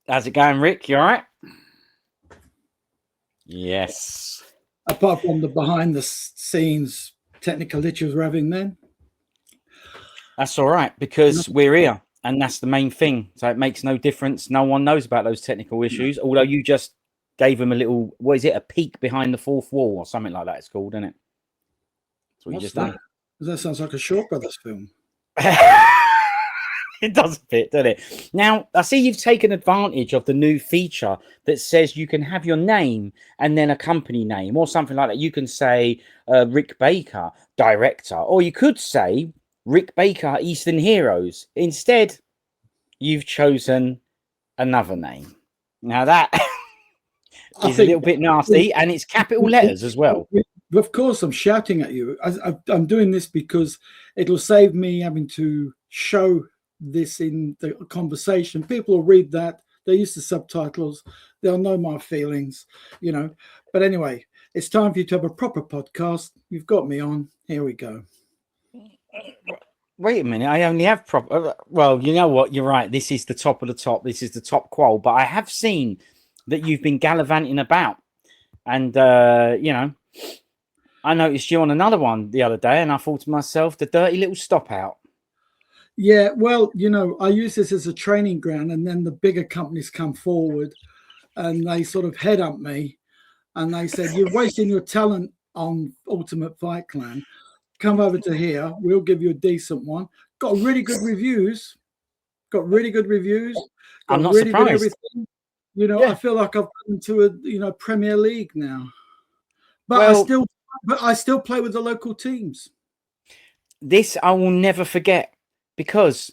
How's it going, Rick? You all right? Yes. Apart from the behind the scenes technical issues we're having then. That's all right because we're here and that's the main thing. So it makes no difference. No one knows about those technical issues, although you just gave them a little, what is it, a peek behind the fourth wall or something like that it's called, isn't it? That's what you just done. That sounds like a Shaw Brothers film. It does fit, doesn't it? Now, I see you've taken advantage of the new feature that says you can have your name and then a company name or something like that. You can say Rick Baker, director, or you could say Rick Baker, Eastern Heroes. Instead, you've chosen another name. Now, that is a little bit nasty, and it's capital letters as well. Of course, I'm shouting at you. I'm doing this because it'll save me having to show this in the conversation. People will read that. They're used to subtitles. They'll know my feelings, you know. But anyway, it's time for you to have a proper podcast. You've got me on. Here we go. Wait a minute. I only have proper. Well, you know what? You're right. This is the top of the top. This is the top qual. But I have seen that you've been gallivanting about. And, you know, I noticed you on another one the other day. And I thought to myself, the dirty little stop out. Yeah, well, you know, I use this as a training ground, and then the bigger companies come forward and they sort of headhunt me and they said, you're wasting your talent on Ultimate Fight Clan. Come over to here. We'll give you a decent one. Got really good reviews. I'm not really surprised. Good everything. You know, yeah. I feel like I've gone to a Premier League now. But I still play with the local teams. This I will never forget. Because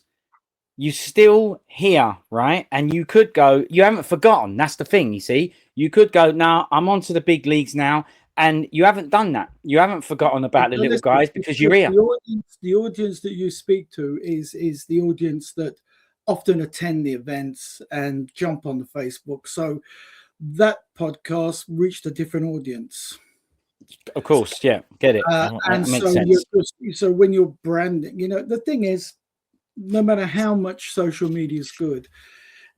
you still here, right? And you could go, you haven't forgotten. That's the thing, you see. You could go, now I'm on to the big leagues now. And you haven't done that. You haven't forgotten about the little guys because you're here. The audience that you speak to is the audience that often attend the events and jump on the Facebook. So that podcast reached a different audience. Of course, yeah, get it. And so when you're branding, you know, the thing is, no matter how much social media is good,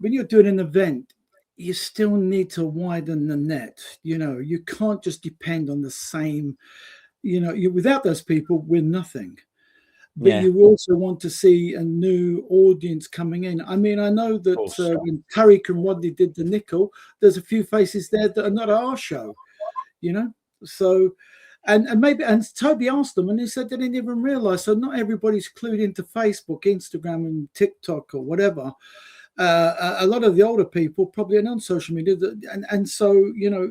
when you're doing an event, you still need to widen the net. You know, you can't just depend on the same, you know, without those people, we're nothing. But you also want to see a new audience coming in. I mean, I know that when Tariq and Rodney did the Nickel, there's a few faces there that are not at our show, you know? So, and Toby asked them and he said they didn't even realize. So not everybody's clued into Facebook, Instagram and TikTok or whatever. A lot of the older people probably are on social media. And so, you know,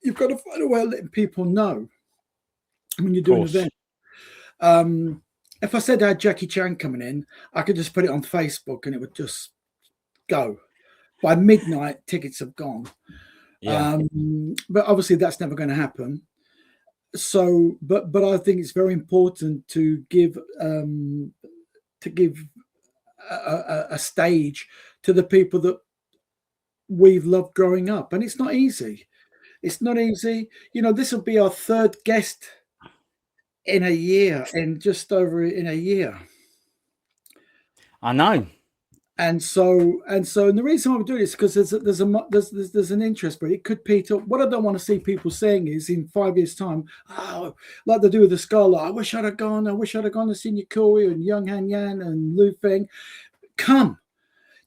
you've got to find a way of letting people know when you're doing an event. If I said I had Jackie Chan coming in, I could just put it on Facebook and it would just go. By midnight, tickets have gone. Yeah. But obviously that's never going to happen. So, but I think it's very important to give a stage to the people that we've loved growing up, and it's not easy. It's not easy. You know, this will be our third guest in a year, in a year. I know. And the reason why I'm doing this is because there's an interest, but it could peter. What I don't want to see people saying is in 5 years' time, like they do with the Scarlet. I wish I'd have gone to see Nikoi and Yeung Han and Lu Feng. Come,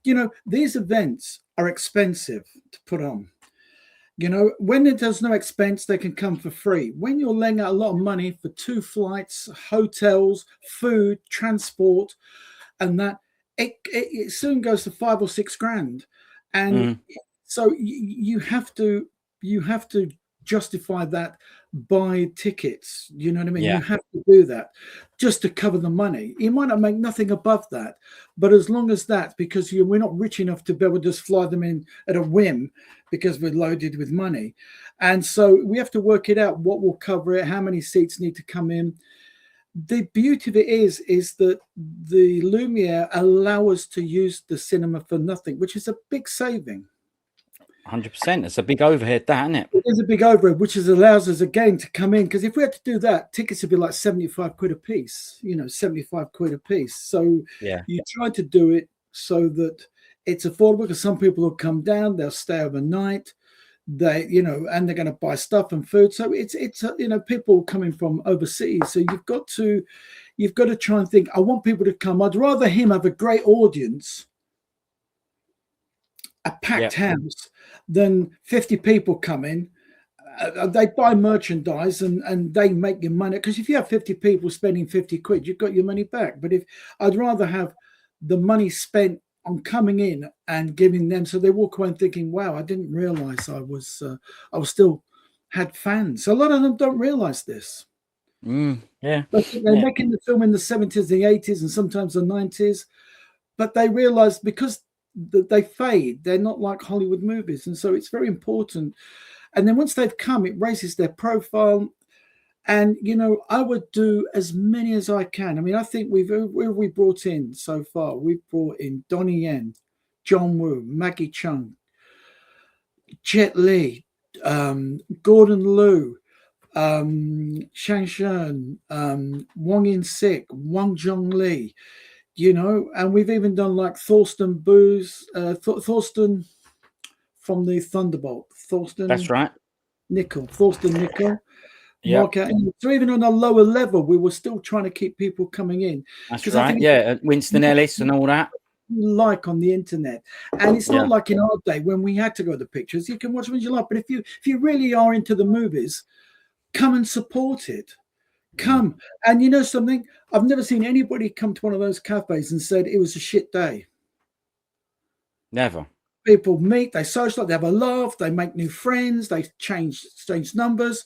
you know, these events are expensive to put on. You know, when there's no expense, they can come for free. When you're laying out a lot of money for 2 flights, hotels, food, transport, and that. It soon goes to 5 or 6 grand, and so you have to justify that by tickets. You know what I mean? Yeah. You have to do that just to cover the money. You might not make nothing above that, but as long as that, because we're not rich enough to be able to just fly them in at a whim because we're loaded with money, and so we have to work it out. What will cover it? How many seats need to come in? The beauty of it is that the Lumiere allow us to use the cinema for nothing, which is a big saving. 100%. It's a big overhead, that, isn't it? It is a big overhead, which allows us again to come in. Because if we had to do that, tickets would be like 75 quid a piece, 75 quid a piece. So you try to do it so that It's affordable because some people will come down, they'll stay overnight, they, and they're going to buy stuff and food. So it's people coming from overseas. So you've got to try and think, I want people to come. I'd rather him have a great audience, a packed house, than 50 people come in. They buy merchandise and they make your money. Because if you have 50 people spending 50 quid, you've got your money back. But if I'd rather have the money spent on coming in and giving them, so they walk away thinking, wow, I didn't realize I was still had fans. So a lot of them don't realize this. Yeah. But they're making the film in the 70s, the 80s, and sometimes the 90s. But they realize because they fade, they're not like Hollywood movies. And so it's very important. And then once they've come, it raises their profile. And, I would do as many as I can. I mean, I think we brought in so far? We've brought in Donnie Yen, John Woo, Maggie Chung, Jet Li, Gordon Liu, Shang Shen, Wang In-sik, Wang Zhongli, and we've even done like Thorsten from the Thunderbolt. That's right. Thorsten Nickel. Yeah. So even on a lower level, we were still trying to keep people coming in. That's right. Winston Ellis and all that. Like on the internet, and it's not like in our day when we had to go to the pictures. You can watch when you like, but if you really are into the movies, come and support it. Come. And you know something? I've never seen anybody come to one of those cafes and said it was a shit day. Never. People meet, they socialize, they have a laugh, they make new friends, they change numbers.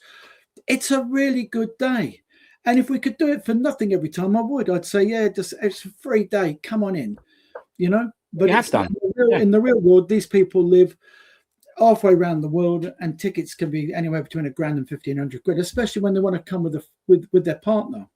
It's a really good day. And if we could do it for nothing every time, I would. I'd say, it's a free day. Come on in, But in the real world, these people live halfway around the world, and tickets can be anywhere between £1,000 and 1,500 quid, especially when they want to come with their partner.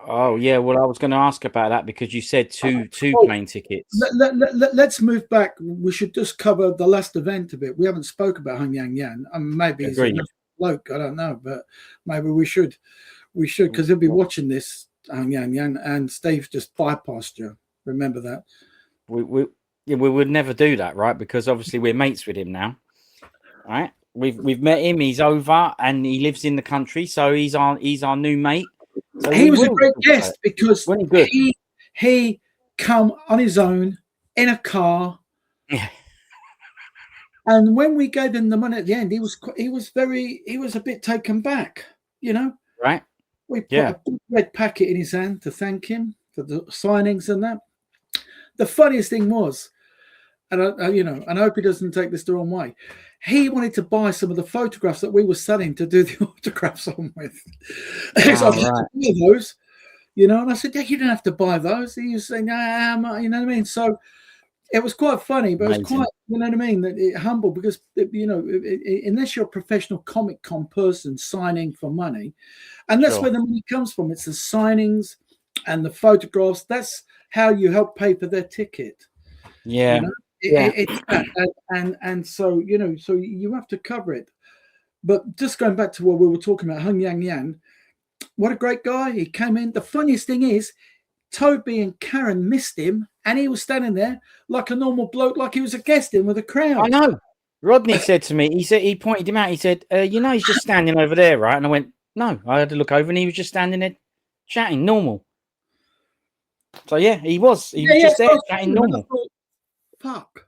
Oh yeah, well I was going to ask about that because you said two plane tickets. Let's move back. We should just cover the last event a bit. We haven't spoke about Hwang Yang. Maybe he's a bloke. I don't know, but maybe we should because he'll be watching this Hwang Yang, and Steve just bypassed you. Remember that. We would never do that, right? Because obviously we're mates with him now, right? We've met him. He's over and he lives in the country, so he's our new mate. So he was a great guest because he come on his own in a car. Yeah. And when we gave him the money at the end, he was a bit taken back, Right. We put a big red packet in his hand to thank him for the signings and that. The funniest thing was, and I hope he doesn't take this the wrong way, he wanted to buy some of the photographs that we were selling to do the autographs on with. So those, and I said, you don't have to buy those. He was saying, nah, you know what I mean? So it was quite funny, but it was quite, you know what I mean, that it humble because, unless you're a professional Comic Con person signing for money, and that's where the money comes from. It's the signings and the photographs. That's how you help pay for their ticket. Yeah. It's that. And so so you have to cover it. But just going back to what we were talking about, Hwang Yang, what a great guy. He came in. The funniest thing is Toby and Karen missed him, and he was standing there like a normal bloke, like he was a guest in with a crowd. I know. Rodney said to me, he pointed him out. He said, he's just standing over there, right? And I went, no. I had to look over, and he was just standing there chatting normal. So he was just there chatting normal. Fuck.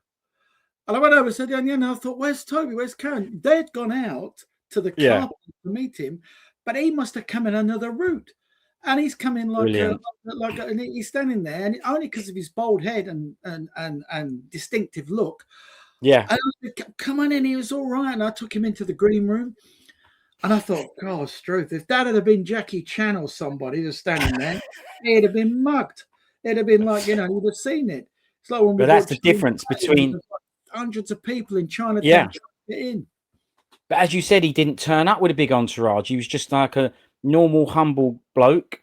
And I went over and said, I thought, where's Toby? Where's Karen? They'd gone out to the car to meet him, but he must have come in another route. And he's coming and he's standing there, and only because of his bald head and distinctive look. Yeah. And I said, come on in, he was all right. And I took him into the green room. And I thought, God, truth, if that had been Jackie Chan or somebody just standing there, he'd have been mugged. It'd have been like, you'd have seen it. It's like when but that's the difference between hundreds of people in China. Get in. But as you said, he didn't turn up with a big entourage. He was just like a normal, humble bloke.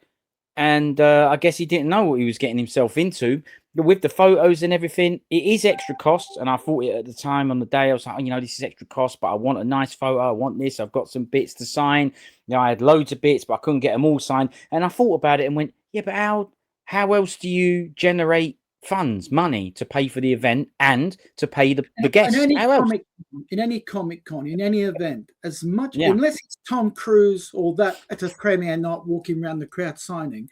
And I guess he didn't know what he was getting himself into. But with the photos and everything, it is extra cost. And I thought it at the time on the day. I was like, this is extra cost, but I want a nice photo. I want this. I've got some bits to sign. I had loads of bits, but I couldn't get them all signed. And I thought about it and went, but how else do you generate funds, money to pay for the event and to pay the In guests. any How else? comic, in any Comic Con, in any event, as much Yeah, unless it's Tom Cruise or that at a premiere night walking around the crowd signing,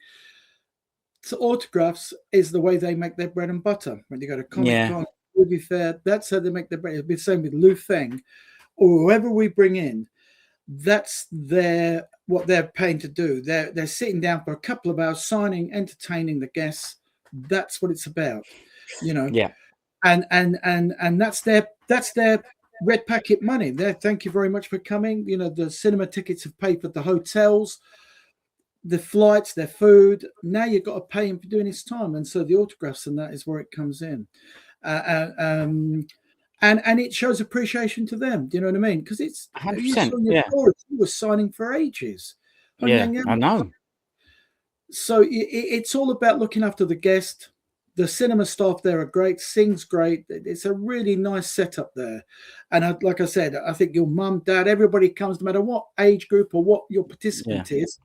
so autographs is the way they make their bread and butter. When you go to Comic yeah, Con, movie fair, that's how they make their bread. It'll be the same with Lu Feng or whoever we bring in. That's their what they're paying to do. They're sitting down for a couple of hours, signing, entertaining the guests. That's what it's about, you know. yeah. And that's their red packet money. There, thank you very much for coming. You know, the cinema tickets have paid for the hotels, the flights, their food. Now you've got to pay him for doing his time, and so the autographs and that is where it comes in. And it shows appreciation to them. Do you know what I mean? Because it's you 100%. saw in your Yeah, stories, he was signing for ages. yeah. I know. So it's all about looking after the guest. The cinema staff there are great. Sing's great. It's a really nice setup there. And like I said, I think your mum, dad, everybody comes, no matter what age group or what your Yeah, participant is.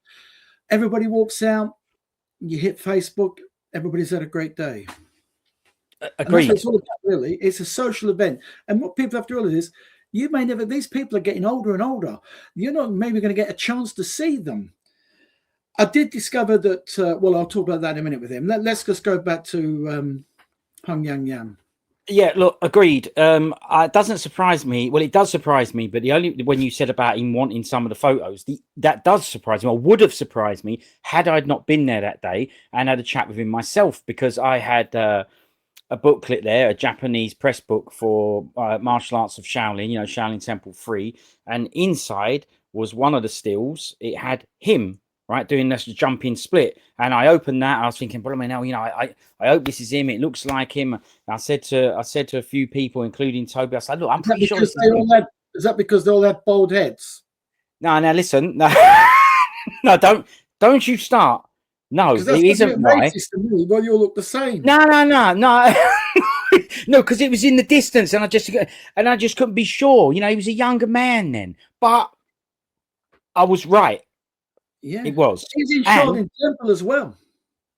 Everybody walks out. You hit Facebook. Everybody's had a great day. And that's what agreed. it's all about, really. It's a social event. And what people have to realize is you may never, these people are getting older and older. You're not maybe going to get a chance to see them. I did discover that, well, I'll talk about that in a minute with him. Let's just go back to Hwang Yang. Yeah, look, agreed. It doesn't surprise me. Well, it does surprise me, but the only when you said about him wanting some of the photos, that does surprise me. Or would have surprised me had I not been there that day and had a chat with him myself, because I had a booklet there, a Japanese press book for Martial Arts of Shaolin, you know, Shaolin Temple 3, and inside was one of the stills. It had him, right, doing this jumping split, and I opened that. I was thinking, but I mean, now, you know, I hope this is him. It looks like him. And I said to a few people, including Toby, I said, look, I'm pretty sure this is him. Is that because they all had bald heads? No, now listen, no, no, don't you start. No, it isn't right. To me. Well, you all look the same. No. No, because it was in the distance, and I just couldn't be sure. You know, he was a younger man then, but I was right. Yeah, it was. He's in Shaolin Temple as well.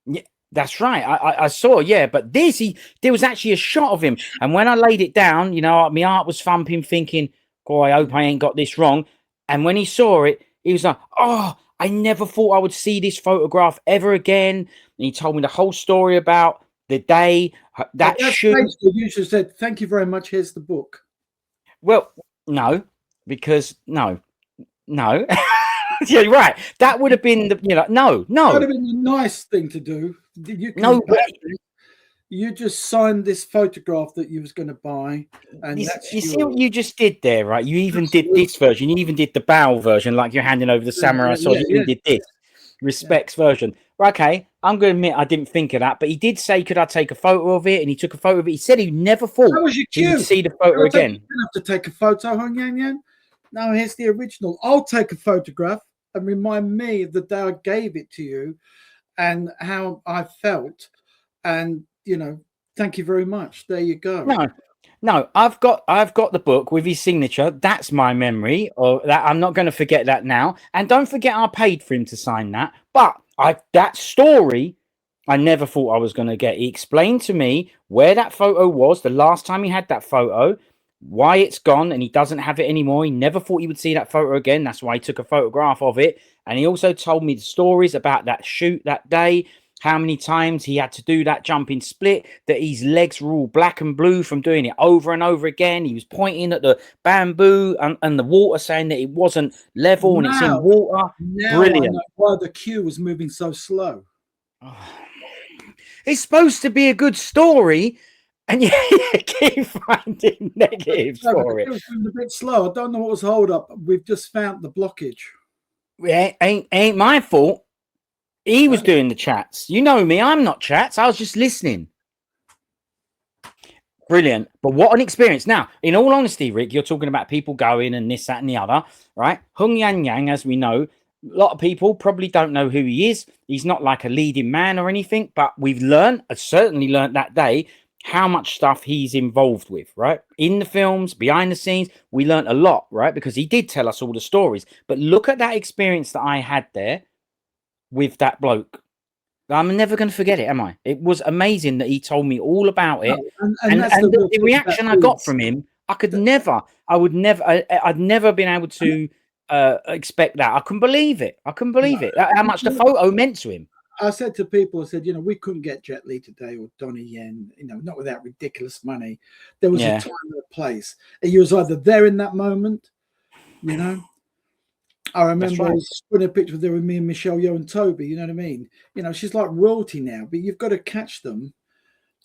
Yeah, that's right. I saw. Yeah, but there was actually a shot of him, and when I laid it down, you know, my heart was thumping, thinking, "Oh, I hope I ain't got this wrong." And when he saw it, he was like, "Oh, I never thought I would see this photograph ever again." And he told me the whole story about the day that shoot. You just said, "Thank you very much. Here's the book." Well, no, because no. Yeah, right. That would have been the, you know, no. That would have been the nice thing to do. You just signed this photograph that you was going to buy, and you see what you just did there, right? You even did this version. You even did the bow version, like you're handing over the samurai sword. You even did this respects version. Okay, I'm going to admit I didn't think of that, but he did say, "Could I take a photo of it?" And he took a photo of it. He said he never thought he would see the photo again. You don't have to take a photo, Hwang Yang. No, here's the original. I'll take a photograph and remind me of the day I gave it to you and how I felt. And, you know, thank you very much. There you go. No, I've got the book with his signature. That's my memory of that. I'm not going to forget that now. And don't forget, I paid for him to sign that. But that story, I never thought I was going to get. He explained to me where that photo was the last time he had that photo, why it's gone, and he doesn't have it anymore. He never thought he would see that photo again. That's why he took a photograph of it. And he also told me the stories about that shoot that day, how many times he had to do that jumping split, that his legs were all black and blue from doing it over and over again. He was pointing at the bamboo and the water, saying that it wasn't level and it's in water. Brilliant. I know why the queue was moving so slow. It's supposed to be a good story, and you keep finding negatives for it. It was a bit slow. I don't know what was hold up. We've just found the blockage. Yeah, ain't my fault. He was doing the chats. You know me, I'm not chats. I was just listening. Brilliant. But what an experience. Now, in all honesty, Rick, you're talking about people going and this, that, and the other, right? Hwang Yang, as we know, a lot of people probably don't know who he is. He's not like a leading man or anything, but we've certainly learned that day, how much stuff he's involved with, right? In the films, behind the scenes, we learned a lot, right? Because he did tell us all the stories. But look at that experience that I had there with that bloke. I'm never going to forget it, am I? It was amazing that he told me all about No, it, and that's the and real the thing about reaction I got these. from him, I would never, I'd never been able to expect that. I couldn't believe it. I couldn't believe it. How much the photo meant to him. I said to people, I said, we couldn't get Jet Li today or Donnie Yen, not without ridiculous money. There was a Yeah, time and a place. And you was either there in that moment, I that's remember right. putting a picture there with me and Michelle Yeoh and Toby, you know what I mean? She's like royalty now, but you've got to catch them.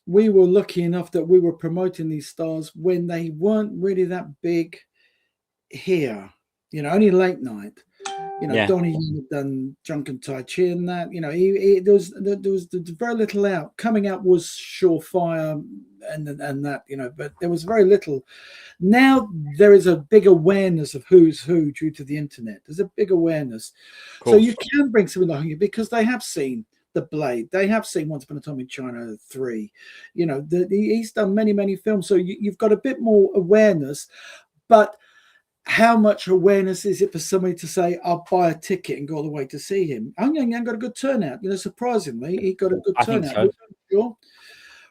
We were lucky enough that we were promoting these stars when they weren't really that big here, only late night. Yeah, Donnie had done Drunken Tai Chi and that. There was very little out. Coming out was Surefire and that. But there was very little. Now there is a big awareness of who's who due to the internet. There's a big awareness, of so you course. can bring something like it because they have seen The Blade. They have seen Once Upon a Time in China 3. He's done many films, so you've got a bit more awareness, but how much awareness is it for somebody to say, I'll buy a ticket and go all the way to see him? Yang got a good turnout. Surprisingly, he got a good I think turnout. so. Sure.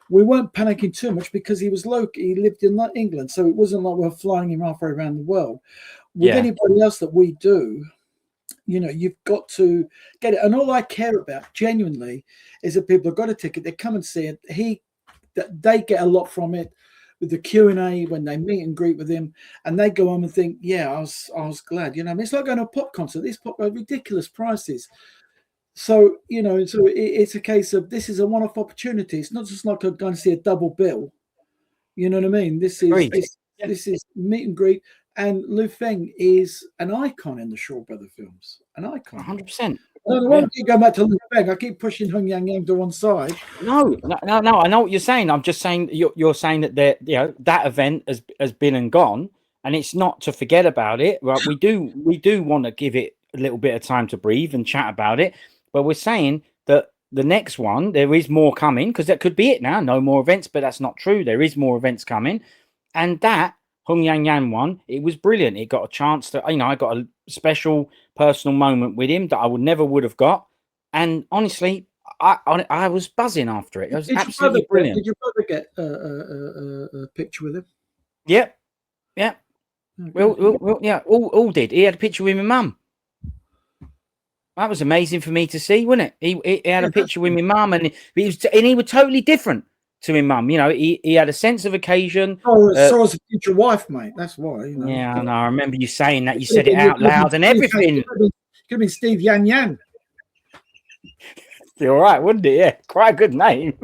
We weren't panicking too much because he was local. He lived in England, so it wasn't like we were flying him halfway around the world. With Yeah, anybody else that we do, you've got to get it. And all I care about genuinely is that people have got a ticket, they come and see it. They get a lot from it with the Q&A when they meet and greet with him, and they go home and think, yeah, I was glad. It's like going to a pop concert. These pop are ridiculous prices. So, it's a case of this is a one-off opportunity. It's not just like I'm going to see a double bill. You know what I mean? This is agreed. this is meet and greet. And Lu Feng is an icon in the Shaw Brother films. An icon. 100%. No, I won't keep going back to Lu Feng. I keep pushing Yang to one side. No. I know what you're saying. I'm just saying you're saying that that event has been and gone, and it's not to forget about it. Right? We do want to give it a little bit of time to breathe and chat about it, but we're saying that the next one there is more coming, because that could be it now. No more events, but that's not true. There is more events coming, and that Hwang one, it was brilliant. It got a chance to, I got a special personal moment with him that I would have got, and honestly, I was buzzing after it. It was absolutely brilliant. Did your brother get a picture with him? Yep. Yep. Well, yeah, all did. He had a picture with my mum. That was amazing for me to see, wasn't it? He had a picture with my mum, and he was totally different to my mum. He had a sense of occasion. So as a future wife, mate. That's why. Yeah, I know. I remember you saying that. You said it out loud and everything. Could have been Steve Yan. You're all right, wouldn't it? Yeah, quite a good name.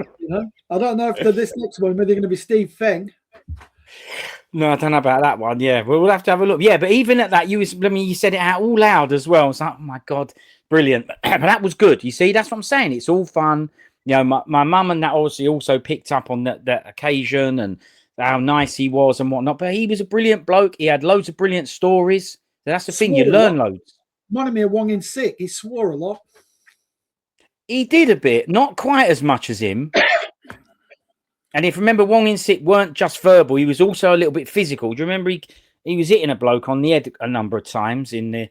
I don't know if this next one whether they're going to be Steve Feng. No, I don't know about that one. Yeah, we'll have to have a look. Yeah, but even at that, you said it out all loud as well. It's like, oh my god, brilliant. But that was good. You see, that's what I'm saying. It's all fun. My mum and that obviously also picked up on that occasion and how nice he was and whatnot. But he was a brilliant bloke. He had loads of brilliant stories. That's the thing. You learn loads. Reminded me of Hwang in Sick. He swore a lot. He did a bit, not quite as much as him. And if you remember, Hwang in Sick weren't just verbal; he was also a little bit physical. Do you remember he was hitting a bloke on the head a number of times in the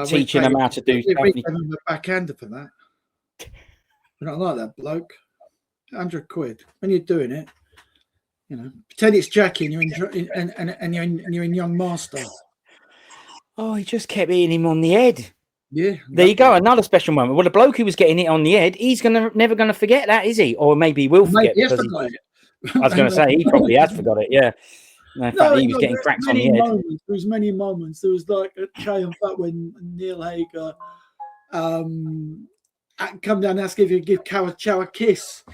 teaching him how to do stuff. Gave him a backhander for that. I don't like that bloke. £100 when you're doing it. Pretend it's Jackie and you're in Young Master. Oh, he just kept hitting him on the head. Yeah, there you go. Another special moment. Well, the bloke who was getting it on the head, he's never gonna forget that, is he? Or maybe he will forget. I was going to say he probably has forgot it. Yeah. In fact, he was getting cracks on the head. There was many moments. There was like a triumph when Neil Hager come down and ask if you give Chow a kiss.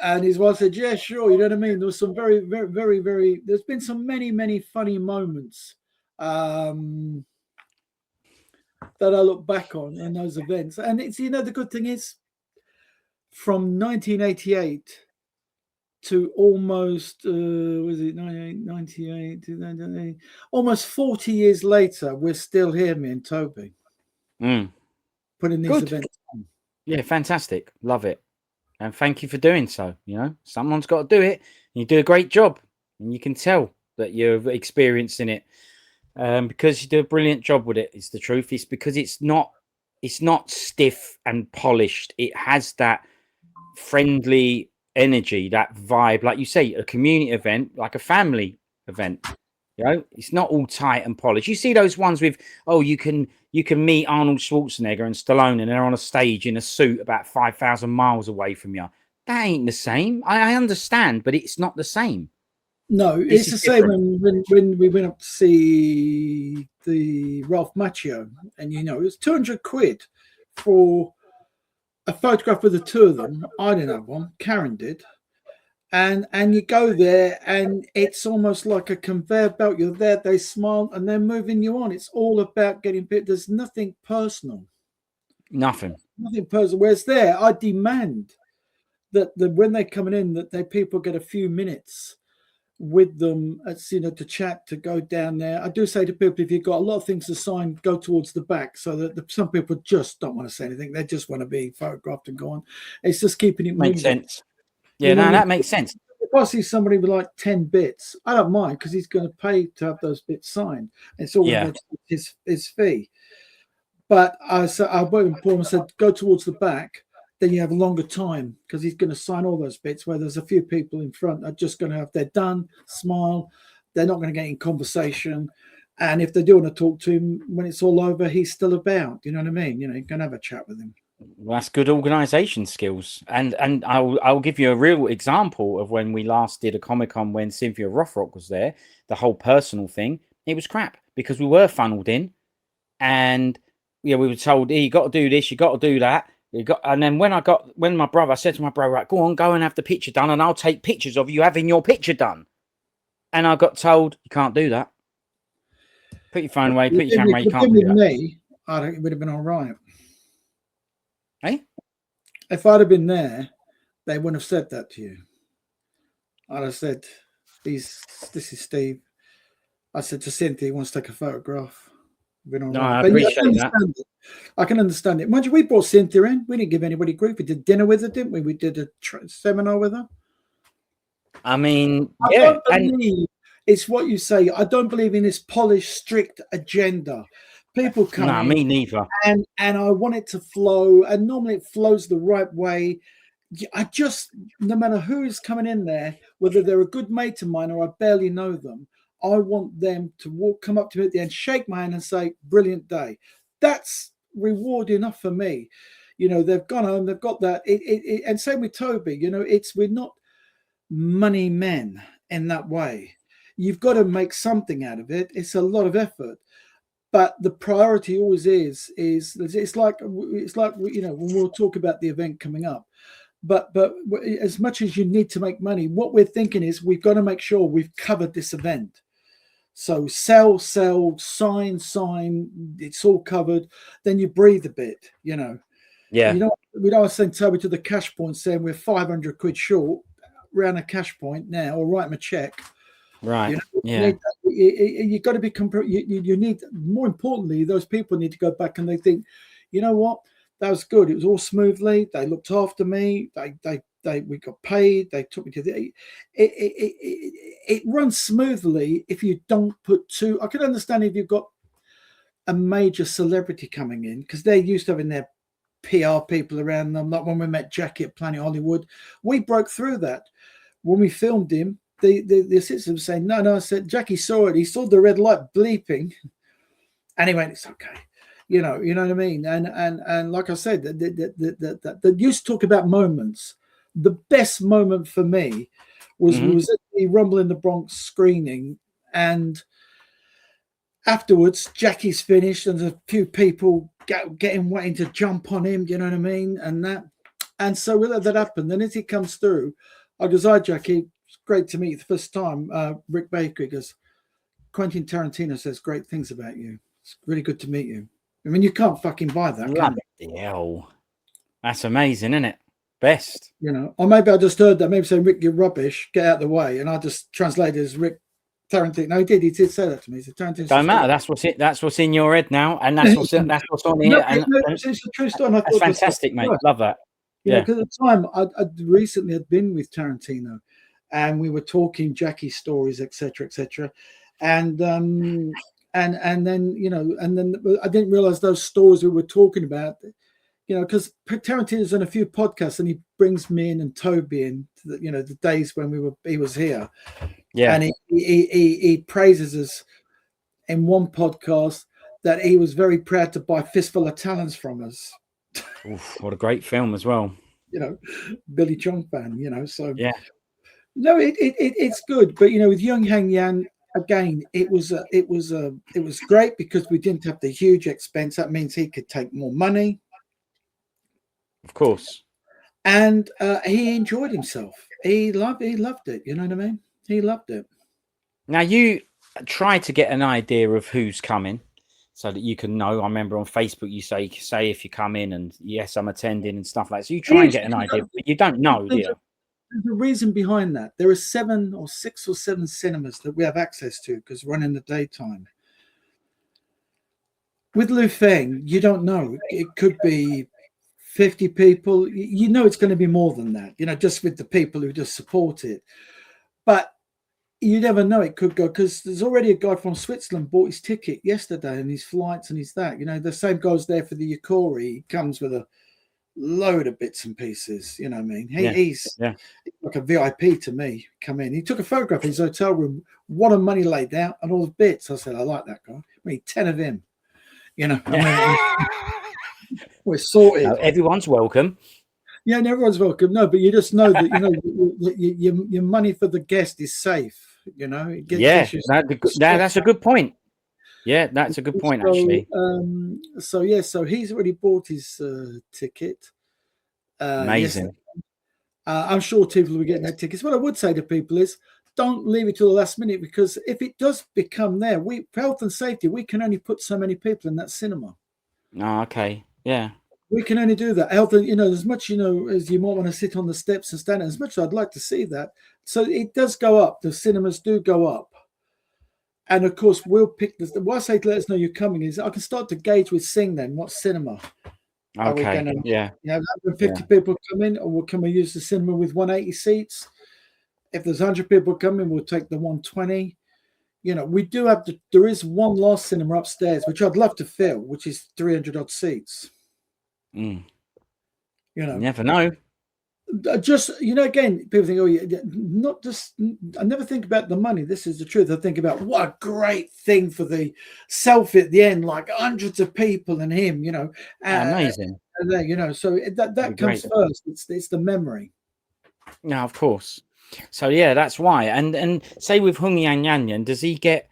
And his wife said, yeah, sure. You know what I mean? There was some very, very, very, very, there's been some many funny moments that I look back on in those events. And it's, the good thing is from 1988 to almost, was it 98, almost 40 years later, we're still here, me and Toby, putting these events on. Yeah, fantastic. Love it. And thank you for doing so. Someone's got to do it. You do a great job. And you can tell that you're experienced in it because you do a brilliant job with it. It's the truth. It's because it's not it's not stiff and polished. It has that friendly energy, that vibe, like you say, a community event, like a family event. You know, it's not all tight and polished. You see those ones with, oh, you can meet Arnold Schwarzenegger and Stallone, and they're on a stage in a suit about 5,000 miles away from you. That ain't the same. I understand, but it's not the same. No, This it's is the same different. when we went up to see the Ralph Macchio, and you know, it was 200 quid for a photograph with the two of them. I didn't have one, Karen did. And you go there and it's almost like a conveyor belt. You're there, they smile, and they're moving you on. It's all about getting bit. There's nothing personal. Nothing. Nothing personal. Whereas there, I demand that when they're coming in, that they people get a few minutes with them, you know, to chat, to go down there. I do say to people, if you've got a lot of things to sign, go towards the back, so that some people just don't want to say anything. They just want to be photographed and go on. It's just keeping it Makes moving. sense. Yeah, You know no, what I mean? that makes sense. If I see somebody with like 10 bits, I don't mind, because he's going to pay to have those bits signed. It's all going to Yeah. go towards his fee. But I went and Paul and said, go towards the back, then you have a longer time, because he's going to sign all those bits, where there's a few people in front that are just going to have, they're done, smile, they're not going to get in conversation. And if they do want to talk to him when it's all over, he's still about. You know what I mean? You know, you can have a chat with him. Well, that's good organisation skills. And I'll give you a real example of when we last did a Comic-Con when Cynthia Rothrock was there. The whole personal thing, it was crap, because we were funneled in, and yeah, we were told, hey, you got to do this, you got to do that. And then when my brother, I said to my brother, right, go and have the picture done, and I'll take pictures of you having your picture done. And I got told, you can't do that. Put your phone away, put your camera away, you can't do that. Me, I think it would have been all right. Hey? If I'd have been there, they wouldn't have said that to you. I'd have said, this is Steve. I said to Cynthia, he wants to take a photograph. Been all No, right. I But yeah, appreciate that. I can understand it. Mind you, we brought Cynthia in. We didn't give anybody grief. We did dinner with her, didn't we? We did a seminar with her. I mean, I yeah. don't believe it's what you say. I don't believe in this polished, strict agenda. People come No, in, me neither. and I want it to flow, and normally it flows the right way. I just, no matter who is coming in there, whether they're a good mate of mine or I barely know them, I want them to come up to me at the end, shake my hand and say, brilliant day. That's reward enough for me. You know, they've gone home, they've got that. And same with Toby, you know, we're not money men in that way. You've got to make something out of it. It's a lot of effort. But the priority always is it's like you know, when we'll talk about the event coming up. But as much as you need to make money, what we're thinking is we've got to make sure we've covered this event. So sell, sign, it's all covered. Then you breathe a bit, you know. Yeah. You know, we don't send Toby to the cash point saying we're 500 quid short around a cash point now, or write him a check. Right. You know, yeah. You got to be you need, more importantly, those people need to go back and they think, you know what, that was good. It was all smoothly. They looked after me. We got paid. They took me to the. It runs smoothly if you don't put too. I can understand if you've got a major celebrity coming in, because they're used to having their PR people around them. Like when we met Jackie at Planet Hollywood, we broke through that. When we filmed him, the assistant was saying, no. I said, Jackie saw it. He saw the red light bleeping, and he went, it's okay. You know what I mean? And like I said, that used to talk about moments. The best moment for me was we was at the Rumble in the Bronx screening, and afterwards, Jackie's finished, and there's a few people waiting to jump on him. You know what I mean? And so we let that happen. Then as he comes through, I goes, hi, Jackie. It's great to meet you the first time. Rick Baker goes, Quentin Tarantino says great things about you. It's really good to meet you. I mean, you can't fucking buy that, can you? Bloody hell. That's amazing, isn't it? Best. You know, or maybe I just heard that, maybe saying, Rick, you're rubbish, get out of the way. And I just translated as Rick Tarantino. No, he did say that to me. He said, Tarantino. Don't matter. That's what's in your head now, and that's what's on here. It's a true story. That's fantastic, mate. Love that. Yeah, because at the time I recently had been with Tarantino, and we were talking Jackie stories, etc., etc. And and then and then I didn't realize those stories we were talking about. Because Tarantino's on a few podcasts, and he brings me in and Toby in. The days when he was here, Yeah. and he praises us in one podcast that he was very proud to buy Fistful of Talons from us. Oof, what a great film as well. Billy Chong fan. So yeah, no, it's good, but with Yeung Hang Yan again, it was great because we didn't have the huge expense. That means he could take more money. Of course. And he enjoyed himself. He loved it. You know what I mean? He loved it. Now, you try to get an idea of who's coming so that you can know. I remember on Facebook you say if you come in and yes, I'm attending and stuff like that. So you try and get an idea, but you don't know, do you? There's a reason behind that. There are 6 or 7 cinemas that we have access to because run in the daytime. With Lu Feng, you don't know. It could be 50 people. It's going to be more than that, just with the people who just support it. But you never know. It could go, because there's already a guy from Switzerland bought his ticket yesterday and his flights and his that. The same guy's there for the Yukori. He comes with a load of bits and pieces. You know what I mean? He's like a VIP to me. Come in. He took a photograph in his hotel room. What a money laid out and all the bits. I said, I like that guy. I mean, 10 of him. We're sorted. No, everyone's welcome. Yeah, and everyone's welcome. No, but you just know that your money for the guest is safe. That's a good point. Yeah, that's a good point, actually. So he's already bought his ticket. Amazing. I'm sure people will be getting their tickets. What I would say to people is, don't leave it till the last minute, because if it does become there, for health and safety, we can only put so many people in that cinema. Oh, okay. Yeah. We can only do that. Health, as much, as you might want to sit on the steps and stand, as much as I'd like to see that. So it does go up. The cinemas do go up. And of course, we'll pick this. What I say to let us know you're coming is I can start to gauge with Sing then what cinema. Okay. Are we gonna, 50 people come in, or can we use the cinema with 180 seats? If there's 100 people coming, we'll take the 120. We do have there is one last cinema upstairs, which I'd love to fill, which is 300 odd seats. You never know. Just again, people think, not just. I never think about the money. This is the truth. I think about what a great thing for the selfie at the end, like hundreds of people and him. Amazing. And then, so that comes first. It's the memory. No, of course. So that's why. And say with Hwang Yan, does he get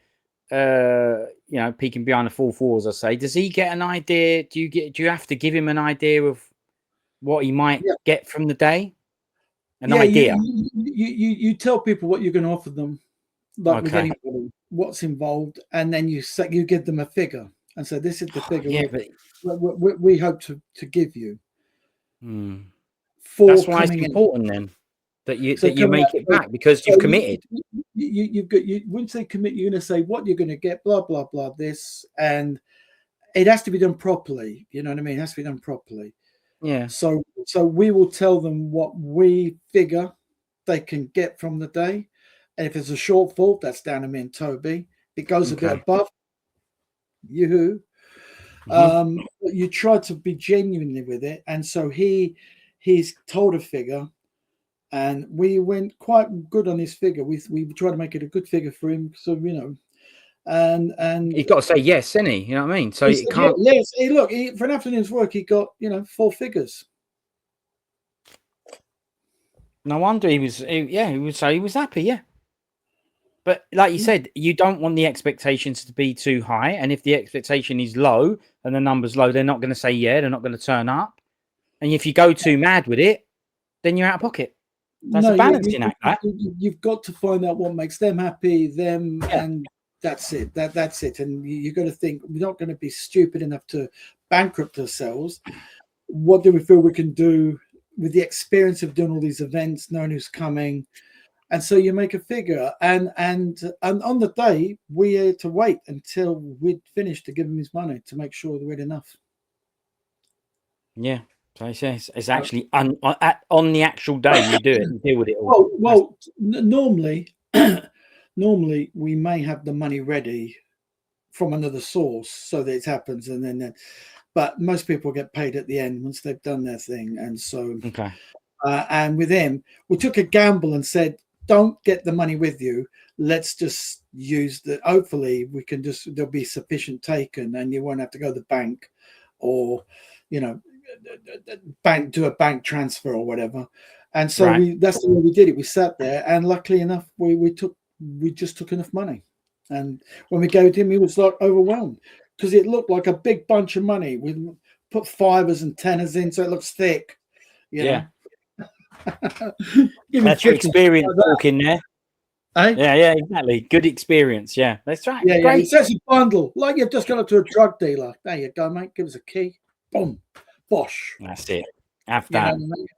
peeking behind the fourth walls? I say, does he get an idea? Do you have to give him an idea of what he might get from the day? An idea. You tell people what you're going to offer them, like with anybody, what's involved, and then you give them a figure and say, this is the figure we hope to give you. That's why it's important then that you make it back, because you've committed. You've got once they commit, you're going to say what you're going to get, blah blah blah, this, and it has to be done properly. You know what I mean? It has to be done properly. Yeah. So we will tell them what we figure they can get from the day, and if it's a shortfall, that's down to me and Toby. If it goes a bit above, you try to be genuinely with it, and so he's told a figure, and we went quite good on his figure. We tried to make it a good figure for him, so and he's got to say yes, isn't he? You know what I mean? So he can't. Yes, look, for an afternoon's work, he got 4 figures. No wonder he would say he was happy. Yeah, but like you said, you don't want the expectations to be too high, and if the expectation is low and the number's low, they're not going to say they're not going to turn up. And if you go too mad with it, then you're out of pocket. That's a balancing act. You've got to find out what makes them happy, and that's it. That's it. And you've got to think, we're not going to be stupid enough to bankrupt ourselves. What do we feel we can do with the experience of doing all these events, knowing who's coming? And so you make a figure, and on the day we had to wait until we'd finished to give him his money to make sure that we had enough. Yeah. So it's actually on the actual day you do it, you deal with it all. Well, normally we may have the money ready from another source so that it happens, and then but most people get paid at the end once they've done their thing. And so Okay. and with him, we took a gamble and said, don't get the money with you. Let's just use the, hopefully we can just, there'll be sufficient taken and you won't have to go to the bank or, you know, do a bank transfer or whatever. And so Right. that's the way we did it. We sat there, and luckily enough, we just took enough money. And when we gave it to him, he was like overwhelmed because it looked like a big bunch of money. We put fivers and tenors in, so it looks thick. You know? That's your experience talking there. Eh? Yeah, exactly. Good experience. Yeah, that's right. Yeah, Great. It says a bundle, like you've just gone up to a drug dealer. There you go, mate. Give us a key. Boom, bosh. That's it. Have that.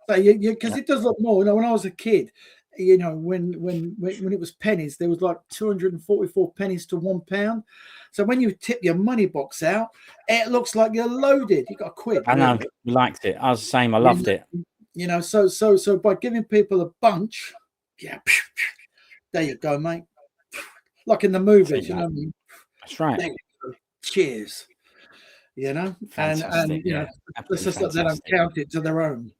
So because it does look more. You know, when I was a kid, you know, when it was pennies, there was like 244 pennies to £1. So when you tip your money box out, it looks like you're loaded. You got a quid. I know. Really. Liked it. I was the same. I loved it. You know, so by giving people a bunch, yeah, there you go, mate. Like in the movies, you know what I mean? That's right. Cheers. You know, and you know, it's just that they don't count it to their own.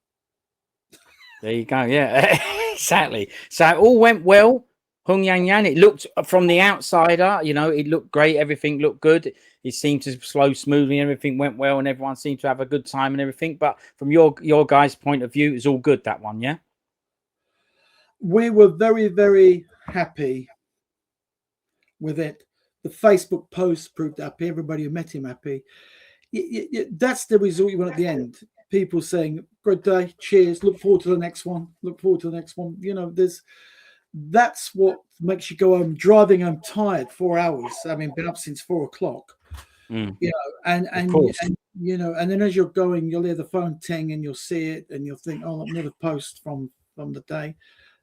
There you go. Yeah, exactly. So it all went well. Hwang Yang. It looked from the outsider, you know, it looked great. Everything looked good. It seemed to flow smoothly. Everything went well, and everyone seemed to have a good time and everything. But from your guys' point of view, it's all good, that one, yeah. We were very, very happy with it. The Facebook post proved happy. Everybody who met him happy. That's the result you want at the end. People saying, "Good day, cheers, look forward to the next one, look forward to the next one." You know, that's what makes you go home driving home tired. 4 hours. I mean, been up since 4 o'clock. You know, and you know, and then as you're going, you'll hear the phone ting, and you'll see it, and you'll think, "Oh, another post from the day."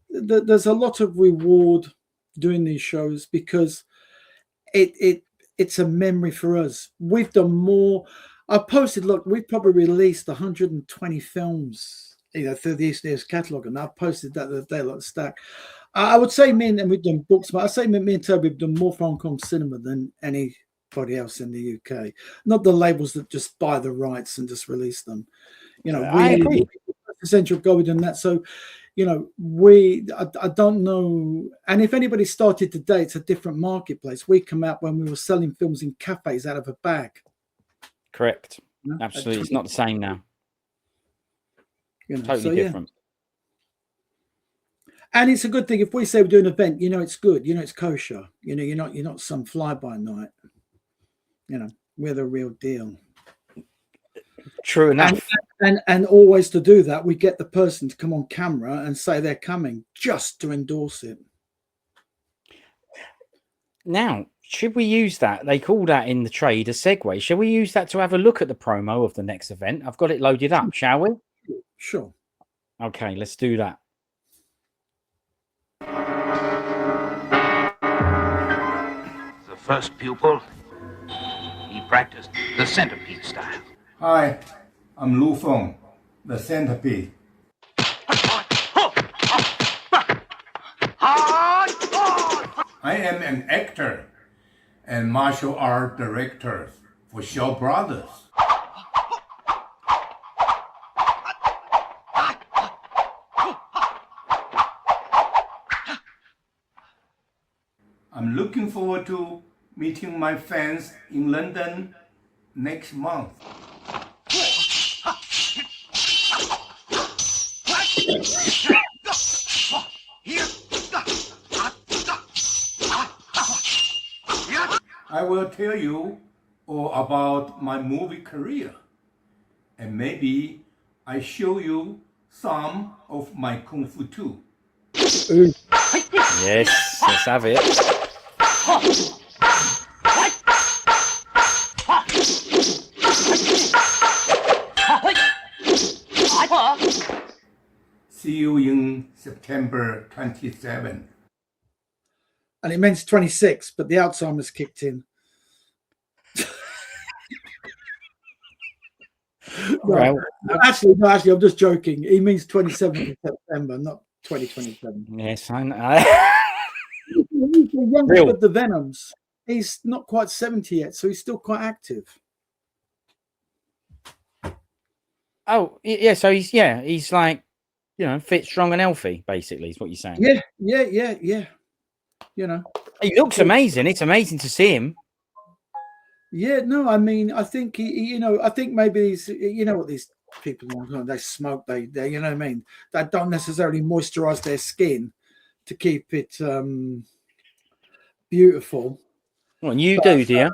There's a lot of reward doing these shows because it's a memory for us. We've done more. I posted, look, we've probably released 120 films, you know, through the East Ears catalogue, and I've posted that the other day, like a stack. I would say and we've done books, but I say me and Toby have done more for Hong Kong cinema than anybody else in the UK. Not the labels that just buy the rights and just release them. You know, I agree. Essential Gold and that. So, you know, I don't know. And if anybody started today, it's a different marketplace. We come out when we were selling films in cafes out of a bag. Correct. You know? Absolutely. It's not the same now. You know, totally different. And it's a good thing if we say we do an event, you know, it's good, you know, it's kosher, you know, you're not some fly by night. You know, we're the real deal. True enough. And always to do that, we get the person to come on camera and say they're coming just to endorse it. Now, should we use that? They call that in the trade a segue. Shall we use that to have a look at the promo of the next event? I've got it loaded up, shall we? Sure. Okay, let's do that. The first pupil, he practiced the centipede style. Hi, I'm Feng, the centipede. I am an actor and martial art director for Shaw Brothers. I'm looking forward to meeting my fans in London next month. I will tell you all about my movie career, and maybe I show you some of my kung fu too. Yes, let's have it. See you in September 27th. And it means 26, but the Alzheimer's kicked in. Well, actually, I'm just joking. He means 27th of September, not 2027. Yes, I know. Young with the Venoms. he's not quite 70 yet, so he's still quite active. Oh, yeah. So he's like, fit, strong, and healthy. Basically, is what you're saying. Yeah. He looks amazing. It's amazing to see him. Yeah, no, I mean, I think I think maybe he's, what these people do, they smoke, they, you know what I mean? They don't necessarily moisturize their skin to keep it beautiful. Well, you do you?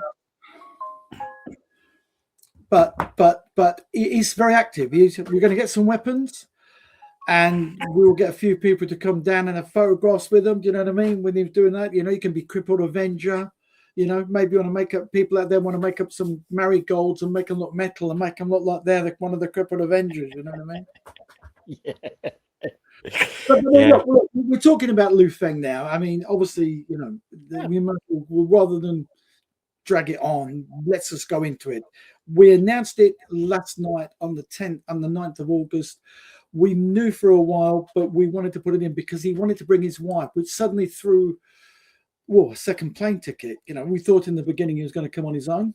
But he's very active. We're going to get some weapons, and we'll get a few people to come down and have photographs with him. Do you know what I mean? When he's doing that, he can be crippled Avenger. Maybe you want to make up, people out there want to make up some marigolds and make them look metal and make them look like they're one of the crippled Avengers. You know what I mean? Yeah. But look, we're talking about Lu Feng now. I mean, obviously, we might, rather than drag it on, let's just go into it. We announced it last night on the 9th of August. We knew for a while, but we wanted to put it in because he wanted to bring his wife, which suddenly threw a second plane ticket. We thought in the beginning he was going to come on his own.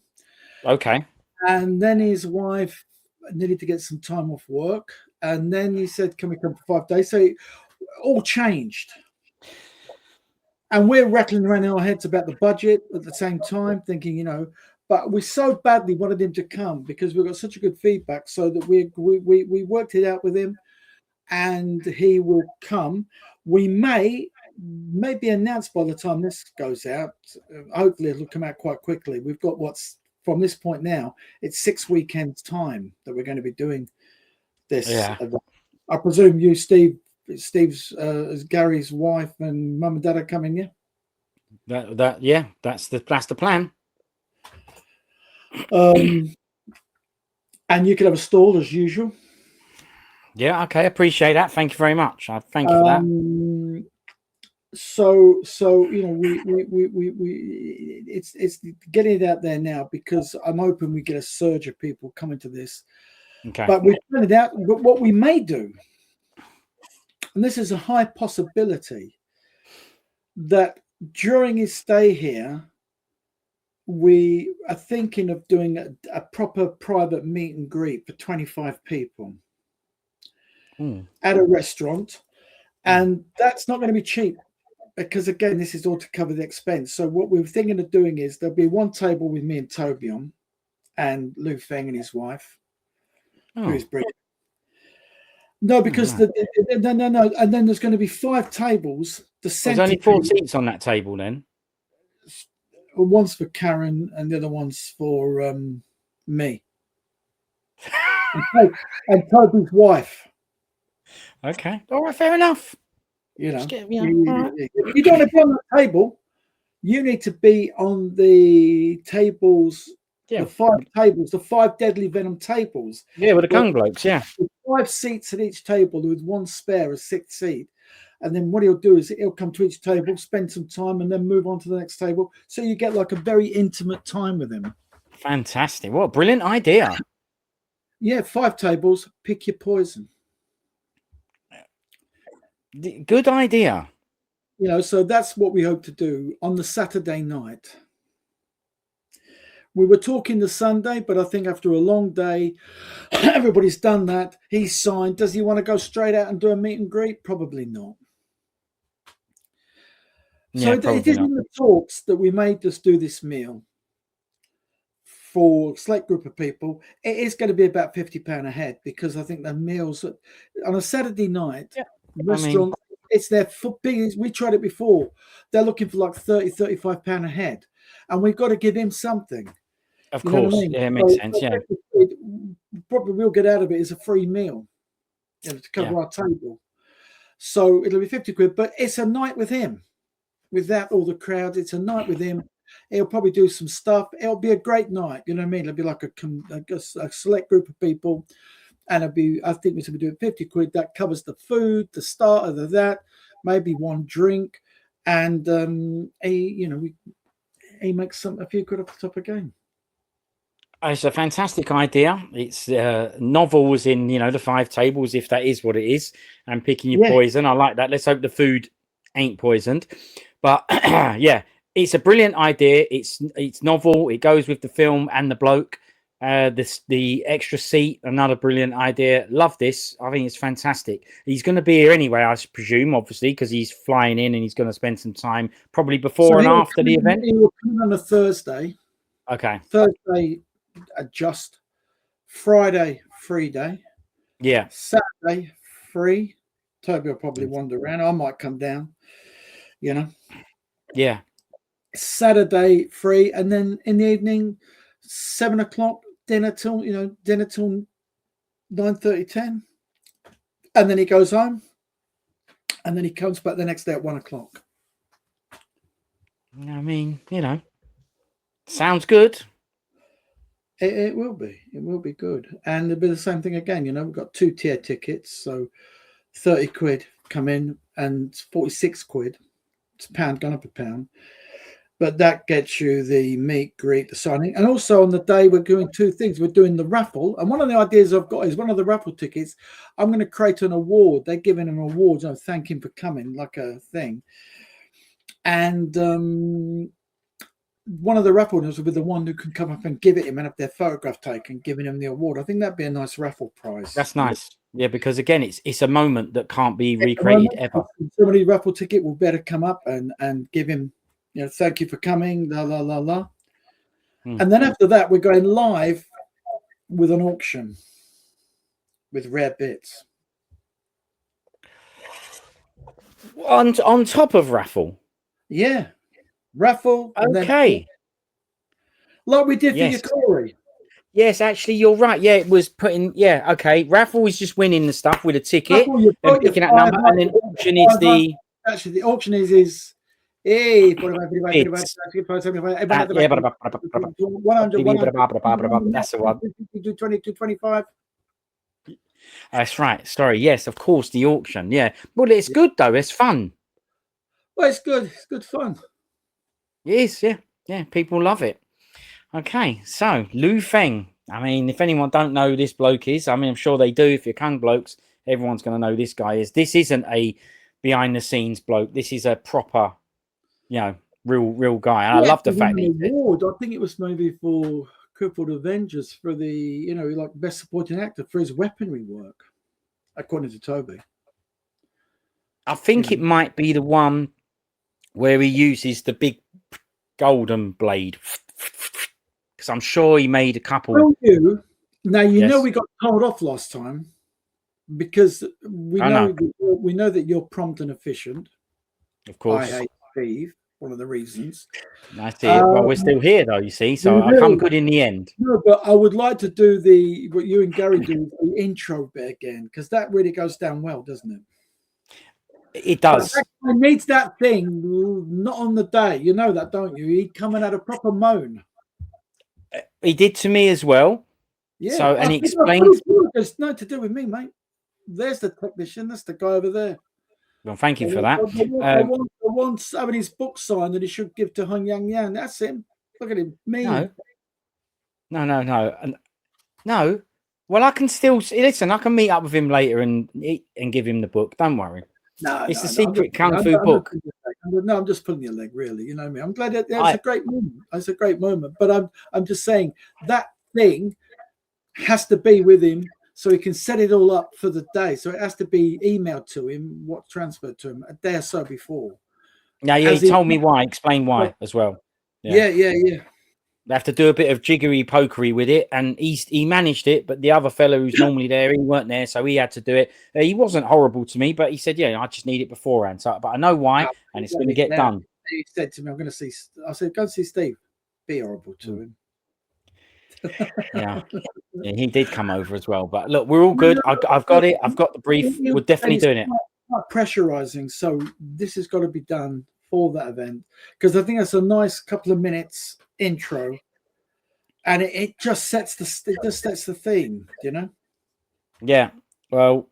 Okay. And then his wife needed to get some time off work. And then he said, can we come for 5 days? So it all changed. And we're rattling around in our heads about the budget at the same time, thinking, but we so badly wanted him to come because we got such a good feedback, so that we worked it out with him, and he will come. We may be announced by the time this goes out. Hopefully it'll come out quite quickly. We've got from this point now, it's 6 weekends time that we're going to be doing this. Yeah. I presume you, Steve's Gary's wife and mum and dad are coming, yeah? That's the plan. And you could have a stall as usual. Yeah, okay, appreciate that. Thank you very much. I thank you for that. So it's getting it out there now, because I'm hoping we get a surge of people coming to this. Okay. But we found it out. But what we may do, and this is a high possibility, that during his stay here, we are thinking of doing a proper private meet and greet for 25 people at a restaurant. And that's not going to be cheap, because, again, this is all to cover the expense. So what we're thinking of doing is there'll be one table with me and Toby on, and Lu Feng and his wife, who is brilliant. No, because no. And then there's going to be 5 tables. There's only 4 seats on that table then. One's for Karen and the other one's for me. and Toby's wife. Okay. All right, fair enough. You right. You don't want to be on the table. You need to be on the tables. The 5 tables, the 5 deadly venom tables. Yeah, with the Kung blokes, yeah. With 5 seats at each table with one spare, a 6th seat. And then what he'll do is he'll come to each table, spend some time, and then move on to the next table. So you get like a very intimate time with him. Fantastic. What a brilliant idea. Yeah, 5 tables, pick your poison. Good idea. So that's what we hope to do on the Saturday night. We were talking the Sunday, but I think after a long day, everybody's done that. He's signed. Does he want to go straight out and do a meet and greet? Probably not. So it is in the talks that we may just do this meal for a select group of people. It is going to be about £50 a head, because I think the meals on a Saturday night, restaurant, it's their biggest. We tried it before. They're looking for like £30-35 a head, and we've got to give him something. Of course, yeah, it makes sense. Yeah, probably we'll get out of it is a free meal, to cover our table. So it'll be 50 quid, but it's a night with him, without all the crowd. It's a night with him. He'll probably do some stuff. It'll be a great night. You know what I mean? It'll be like a select group of people, and I think we should be doing 50 quid. That covers the food, the starter, that, maybe one drink, and he makes a few quid off the top again. It's a fantastic idea. It's novel as in, the 5 tables, if that is what it is, and picking your poison. I like that. Let's hope the food ain't poisoned. But yeah, It's a brilliant idea. It's novel. It goes with the film and the bloke. The extra seat, another brilliant idea. Love this. I think it's fantastic. He's going to be here anyway, I presume, obviously, because he's flying in and he's going to spend some time probably before and after the event. He will come on a Thursday. Okay. Thursday, adjust. Friday, free day. Yeah. Saturday, free. Toby will probably wander around. I might come down, you know. Yeah. Saturday, free. And then in the evening, 7 o'clock, dinner till 9:30, 10. And then he goes home. And then he comes back the next day at 1 o'clock. I mean, sounds good. It will be. It will be good. And it'll be the same thing again. We've got 2-tier tickets. So 30 quid come in and 46 quid. It's a pound, gone up a pound. But that gets you the meet, greet, the signing. And also on the day, we're doing two things. We're doing the raffle. And one of the ideas I've got is one of the raffle tickets, I'm going to create an award. They're giving him awards. Thank him for coming, like a thing. And one of the raffle winners will be the one who can come up and give it him and have their photograph taken, giving him the award. I think that'd be a nice raffle prize. That's nice. Yeah, because again, it's a moment that can't be recreated ever. Somebody raffle ticket will better come up and give him, thank you for coming, la la la la. And then after that, we're going live with an auction with rare bits. On top of raffle. Yeah. Raffle. Okay. Like we did for your Corey. Yes, actually, you're right. Yeah, it was putting. Yeah, okay. Raffle was just winning the stuff with a ticket and picking that number, and then auction is the. Actually, the auction is. Hey, that's the one. 25. That's right. Sorry. Yes, of course, the auction. Yeah. Well, it's good though. It's fun. Well, it's good. It's good fun. It is. Yeah. Yeah. People love it. Okay. So Lu Feng. I mean, if anyone don't know who this bloke is, I mean, I'm sure they do. If you're Kung blokes, everyone's going to know this guy is. This isn't a behind the scenes bloke. This is a proper, real guy. And I love the fact that award. I think it was maybe for Crippled Avengers for the, like best supporting actor for his weaponry work, according to Toby. I think it might be the one where he uses the big golden blade. Because I'm sure he made a couple. Well, you know we got told off last time because we know that you're prompt and efficient. Of course. I hate Steve. One of the reasons. That's it. Well, we're still here though, you see, so I come good in the end. No, but I would like to do what you and Gary do, the intro bit again, because that really goes down well, doesn't it? It does. It needs that thing, not on the day. You know that, don't you? He'd come and had a proper moan. He did to me as well. Yeah. So, and he explained. There's nothing to do with me, mate. There's the technician. That's the guy over there. Well, thank you for that. I want having his book signed that he should give to Hwang Yang. That's him. Look at him. Me. No. Well, I can still listen. I can meet up with him later and give him the book. Don't worry. It's the secret kung fu book. No, I'm just pulling your leg, really. You know me. I'm glad it's a great moment. It's a great moment. But I'm just saying that thing has to be with him so he can set it all up for the day. So it has to be emailed to him, transferred to him a day or so before. Yeah, he told me why. Explain why as well. Yeah. They have to do a bit of jiggery pokery with it, and he managed it, but the other fellow who's normally there, he weren't there, so he had to do it. He wasn't horrible to me, but he said, "Yeah, I just need it beforehand." So, but I know why, and it's going to get done. He said to me, "I'm going to see." I said, "Go and see Steve. Be horrible to him." Yeah, he did come over as well. But look, we're all good. I've got it. I've got the brief. We're definitely doing it. Quite pressurizing, so this has got to be done for that event because I think that's a nice couple of minutes intro, and it just sets the theme, Yeah. Well,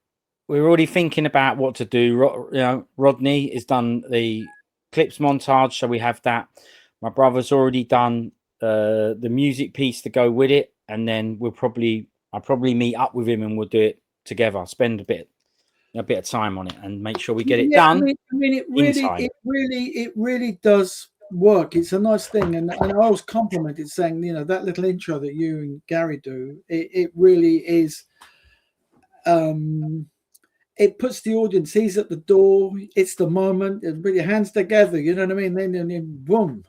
we're already thinking about what to do. Rodney has done the clips montage, so we have that. My brother's already done the music piece to go with it, and then I'll probably meet up with him and we'll do it together. Spend a bit of time on it and make sure we get it done. I mean, it really does work. It's a nice thing, and I always compliment it, saying, you know, that little intro that you and Gary do, it really is. It puts the audience. He's at the door. It's the moment. And put your hands together. You know what I mean? Then boom.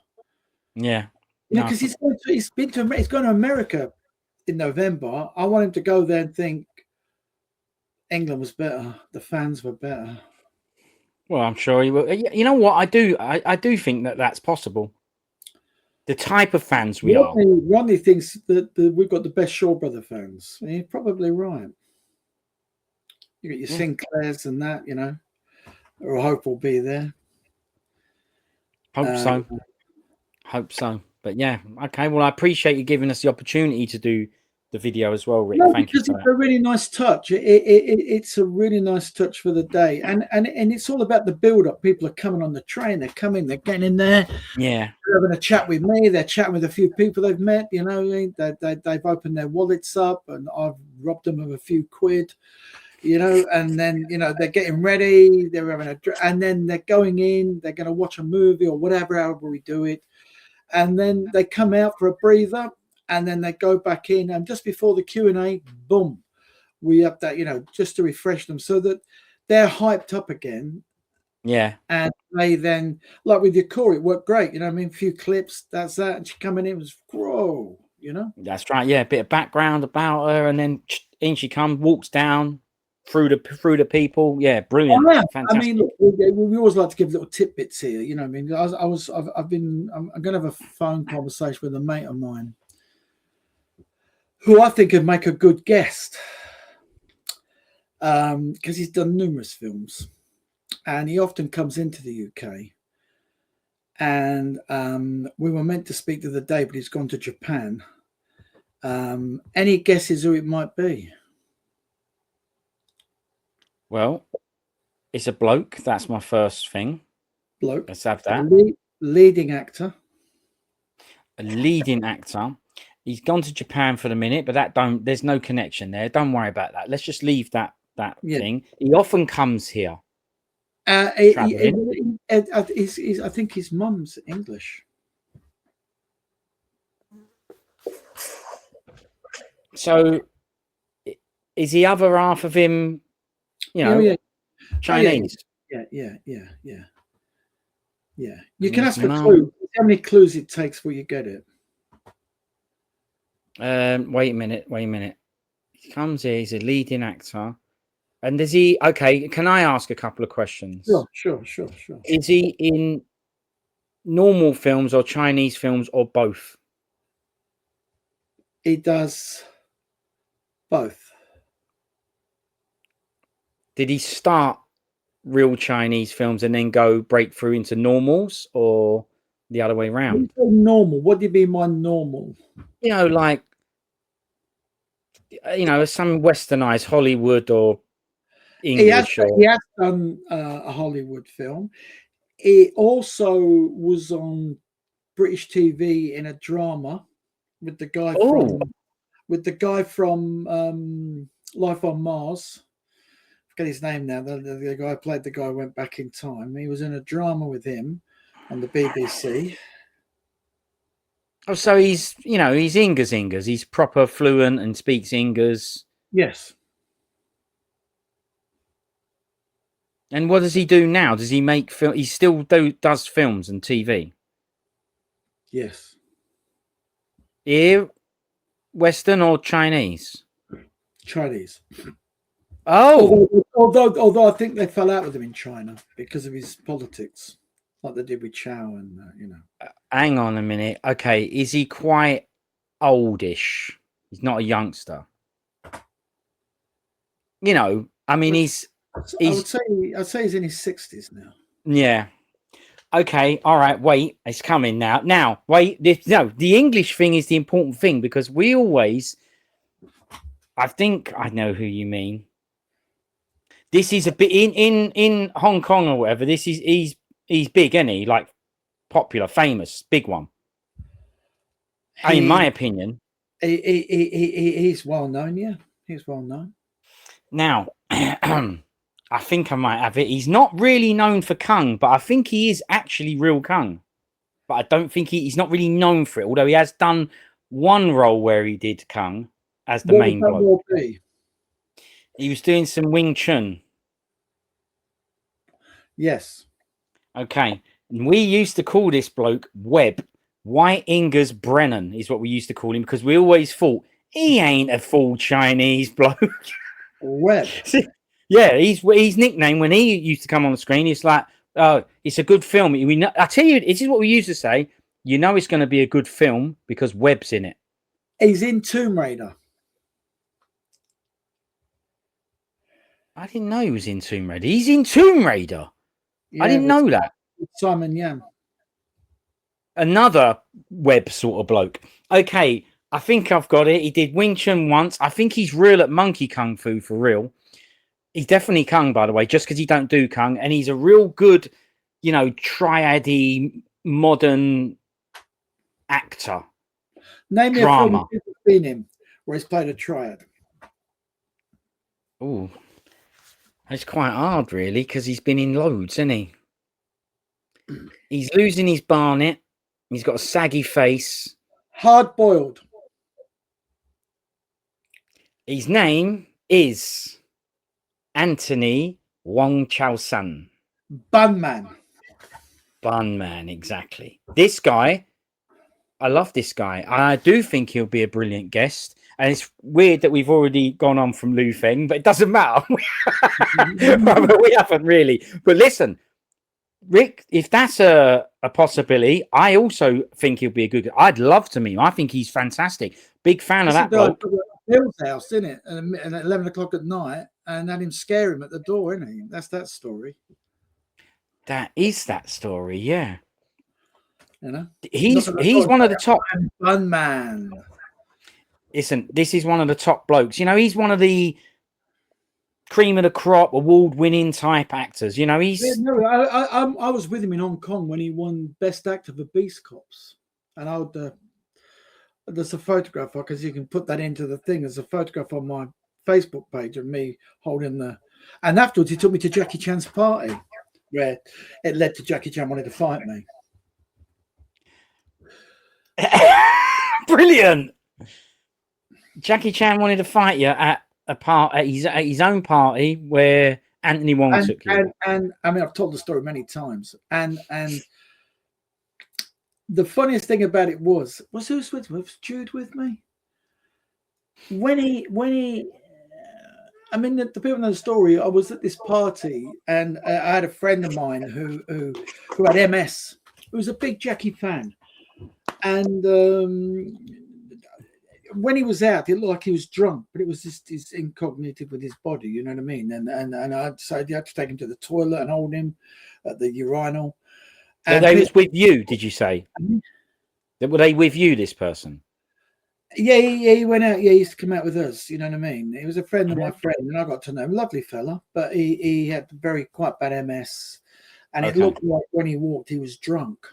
Yeah. You know, No, because he's going to America in November. I want him to go there and think England was better. The fans were better. well, I'm sure he will. You know what? I do think that that's possible. The type of fans we are. Rodney thinks that we've got the best Shaw Brother fans. And he's probably right. You got your Sinclairs and that, you know, or I hope will be there. Hope so. Hope so. But yeah, okay. Well, I appreciate you giving us the opportunity to do the video as well, Rick. No, Thank you because for it's that. a really nice touch. It's a really nice touch for the day, and it's all about the build up. People are coming on the train. They're coming. They're getting in there. Yeah. They're having a chat with me. They're chatting with a few people they've met. You know, they've opened their wallets up, and I've robbed them of a few quid. You know, and then, you know, they're getting ready. They're having and then they're going in. They're going to watch a movie or whatever. However we do it, and then they come out for a breather. And then they go back in, and just before the Q&A, boom, we have that, you know, just to refresh them so that they're hyped up again. Yeah. And they then, like with your core, it worked great. You know what I mean? A few clips, that's that. And she coming in was, whoa, you know? That's right. Yeah. A bit of background about her, and then in she comes, walks down through the people. Yeah. Brilliant. Oh, yeah. Fantastic. I mean, look, we always like to give little tidbits here. You know what I mean? I'm going to have a phone conversation with a mate of mine, who I think could make a good guest, because he's done numerous films, and he often comes into the UK. And we were meant to speak the other day, but he's gone to Japan. Any guesses who it might be? Well, it's a bloke. That's my first thing. Bloke. Let's have that. Leading actor. A leading actor. He's gone to Japan for the minute, but there's no connection there. Don't worry about that. Let's just leave that thing. He often comes here. I think his mum's English. So is the other half of him, you know, Chinese? Yeah. You can ask for clues. How many clues it takes before you get it? Wait a minute. He comes here, he's a leading actor. And does he, okay, can I ask a couple of questions? Sure. Is he in normal films or Chinese films or both? He does both. Did he start real Chinese films and then go break through into normals, or the other way around? Normal. What do you mean by normal? You know, like, you know, some westernized Hollywood or English. He has done a Hollywood film. He also was on British TV in a drama with the guy from Life on Mars. I forget his name now. The guy who played the guy who went back in time. He was in a drama with him on the BBC. Oh, so he's, you know, he's Ingers. He's proper fluent and speaks Ingers. Yes. And what does he do now? Does he make film? He still does films and TV. Yes. Here, Western or Chinese? Chinese. Oh, although I think they fell out with him in China because of his politics, like they did with Chow and you know. Hang on a minute. Okay, is he quite oldish? He's not a youngster. You know, I mean, I'd say he's in his 60s now. Yeah. Okay. All right. Wait, it's coming now. Now, wait. The English thing is the important thing, because we always. I think I know who you mean. This is a bit in Hong Kong or whatever. He's big, isn't he? Like popular, famous, big one. In my opinion, he's well known. Yeah, he's well known. Now, I think I might have it. He's not really known for Kung, but I think he is actually real Kung. but I don't think he's not really known for it. Although he has done one role where he did Kung as the What would main that bloke. role be? He was doing some Wing Chun. Yes. Okay. And we used to call this bloke Webb. White Ingers Brennan is what we used to call him because we always thought he ain't a full Chinese bloke. Web. Yeah, his nickname when he used to come on the screen, it's like, oh, it's a good film. I tell you, this is what we used to say. You know it's going to be a good film because Webb's in it. He's in Tomb Raider. I didn't know he was in Tomb Raider. He's in Tomb Raider. Yeah, I didn't know that. Simon Yam. Another Webb sort of bloke. Okay, I think I've got it. He did Wing Chun once. I think he's real at Monkey Kung Fu for real. He's definitely Kung, by the way, just because he don't do Kung. And he's a real good, triad-y, modern actor. Name me Drama. a film he's been in where he's played a triad. Oh, that's quite hard, really, because he's been in loads, isn't he? He's losing his barnet. He's got a saggy face. Hard boiled. His name is Anthony Wong Chao Sun. Bunman. Bunman, exactly. This guy, I love this guy. I do think he'll be a brilliant guest. And it's weird that we've already gone on from Lu Feng, but it doesn't matter. We haven't really. But listen, Rick, if that's a possibility, I also think he'll be a good. I'd love to meet him. I think he's fantastic. Big fan of that bloke. Bill's house, isn't it? And at 11 o'clock at night, and had him scare him at the door, isn't he? That's that story. That is that story, yeah. You know, he's one of the top. Fun man. Listen, this is one of the top blokes. He's one of the cream of the crop, award-winning type actors. He's. Yeah, no, I was with him in Hong Kong when he won Best Actor for Beast Cops, and I would. There's a photograph because you can put that into the thing. There's a photograph on my Facebook page of me holding the. And afterwards, he took me to Jackie Chan's party, where it led to Jackie Chan wanting to fight me. Brilliant. Jackie Chan wanted to fight you at his own party where Anthony Wong took you. And I mean, I've told the story many times. And the funniest thing about it was who was with me? Was Jude with me? When he I mean, the people know the story. I was at this party, and I had a friend of mine who had MS, who was a big Jackie fan, and when he was out, it looked like he was drunk, but it was just his incognitive with his body. You know what I mean? And I decided you had to take him to the toilet and hold him at the urinal. So they was with you, did you say? Were they with you, this person? Yeah, he went out. Yeah, he used to come out with us. You know what I mean? He was a friend of my friend, and I got to know him. Lovely fella, but he had quite bad MS, and it looked like when he walked, he was drunk.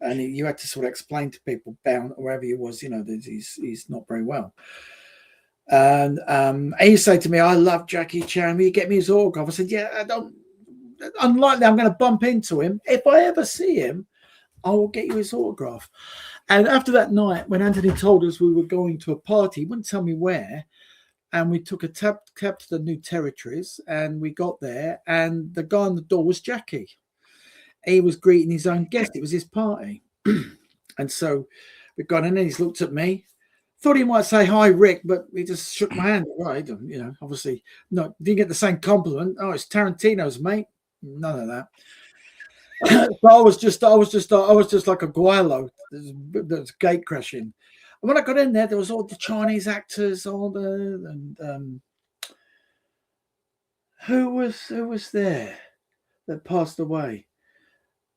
And you had to sort of explain to people bound wherever he was, that he's not very well. And he said to me, "I love Jackie Chan. Will you get me his autograph?" I said, "Yeah, I don't. Unlikely I'm going to bump into him. If I ever see him, I will get you his autograph." And after that night, when Anthony told us we were going to a party, he wouldn't tell me where. And we took a cab to the New Territories, and we got there, and the guy on the door was Jackie. He was greeting his own guest. It was his party. And so we got in, and he's looked at me. Thought he might say, "Hi, Rick," but he just shook my hand. Right, obviously, no, didn't get the same compliment. "Oh, it's Tarantino's, mate." None of that. So I was just like a guilo that was gate crashing. And when I got in there, there was all the Chinese actors, and who was there that passed away?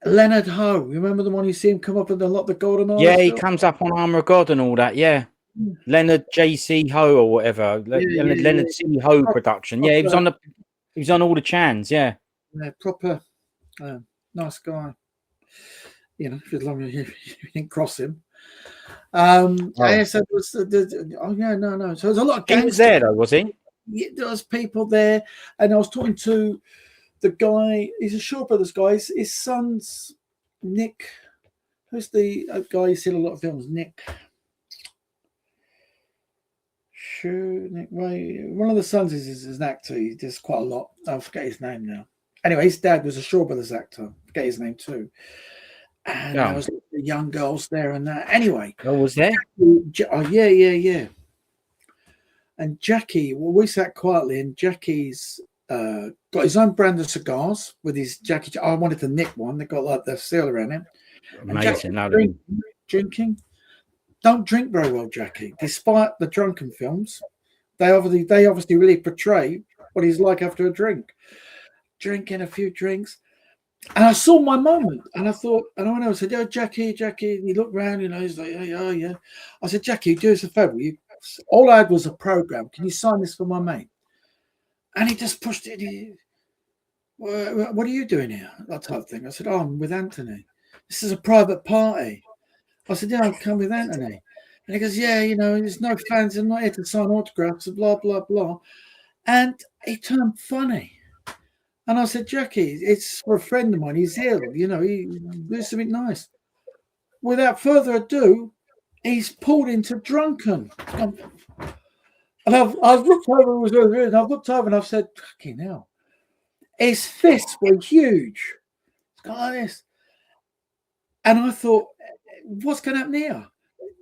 Leonard Ho. Remember the one you see him come up and unlock the golden eyes? Yeah, he comes up on Armour of God and all that. Yeah, Leonard J.C. Ho or whatever. Leonard C. Ho production. Yeah, he was on all the Chans. Yeah, proper nice guy. As long as you didn't cross him. I said, no. So there's a lot of gangsters. He was there though, was he? Yeah, there was people there, and I was talking to the guy. He's a Shaw Brothers guy. His son's Nick. Who's the guy you see in a lot of films? Nick. Nick Ray. One of the sons is an actor. He does quite a lot. I forget his name now. Anyway, his dad was a Shaw Brothers actor. I forget his name too. And there was the young girls there and that. Anyway. Oh, was there? Oh, yeah. And Jackie, well, we sat quietly, and Jackie's got his own brand of cigars with his Jackie. I wanted to nick one. They got like the seal around him. Amazing. Drinking. Don't drink very well, Jackie. Despite the drunken films, they obviously really portray what he's like after a drink. Drinking a few drinks. And I saw my moment, and I thought, and I went over and said, "Oh, Jackie," and he looked around, he's like, "Oh, yeah." I said, "Jackie, do us a favor. All I had was a program. Can you sign this for my mate?" And he just pushed it. What are you doing here? That type of thing. I said, "Oh, I'm with Anthony. This is a private party." I said, "Yeah, I'll come with Anthony." And he goes, "Yeah, there's no fans. I'm not here to sign autographs, blah, blah, blah." And he turned funny. And I said, "Jackie, it's for a friend of mine. He's ill. He do something nice." Without further ado, he's pulled into drunken. And I've looked over, and I've said, "Fucking hell." His fists were huge. It's got like this. And I thought, what's going to happen here?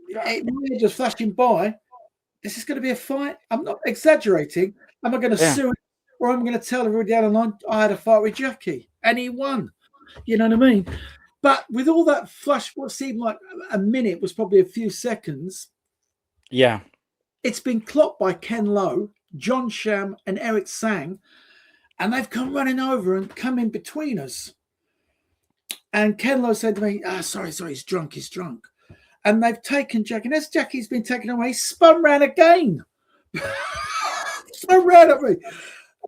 It just flashing by. Is this going to be a fight? I'm not exaggerating. Am I going to sue him? Or I'm going to tell everybody down the line I had a fight with Jackie and he won. You know what I mean? But with all that flash, what seemed like a minute was probably a few seconds. Yeah. It's been clocked by Ken Lowe, John Sham, and Eric Sang, and they've come running over and come in between us. And Ken Lowe said to me, sorry, he's drunk. And they've taken Jackie. And as Jackie's been taken away, he spun round again. Spun round at me.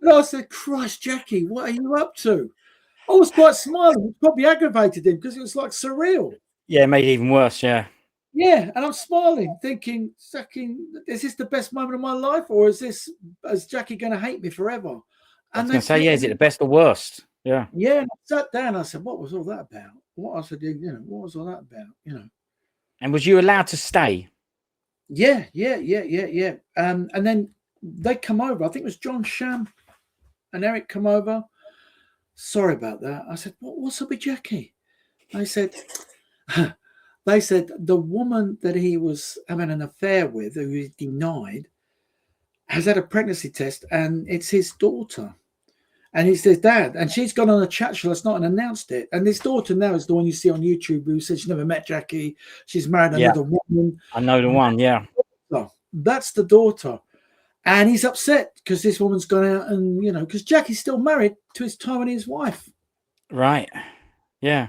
And I said, "Christ, Jackie, what are you up to?" I was quite smiling. It probably aggravated him because it was like surreal. Yeah, it made it even worse, yeah. Yeah, and I'm smiling, thinking, is this the best moment of my life, or is Jackie going to hate me forever? I was going to say, is it the best or worst? Yeah. Yeah, and I sat down and I said, "What was all that about?" What was all that about? And was you allowed to stay? Yeah. And then they come over. I think it was John Sham and Eric come over. "Sorry about that." I said, "What's up with Jackie?" They said, the woman that he was having an affair with, who he denied, has had a pregnancy test, and it's his daughter. And he says, "Dad," and she's gone on a chat show last night and announced it. And this daughter now is the one you see on YouTube who said she never met Jackie. She's married another woman. I know the one, yeah. So that's the daughter. And he's upset because this woman's gone out and, because Jackie's still married to his Taiwanese wife. Right. Yeah.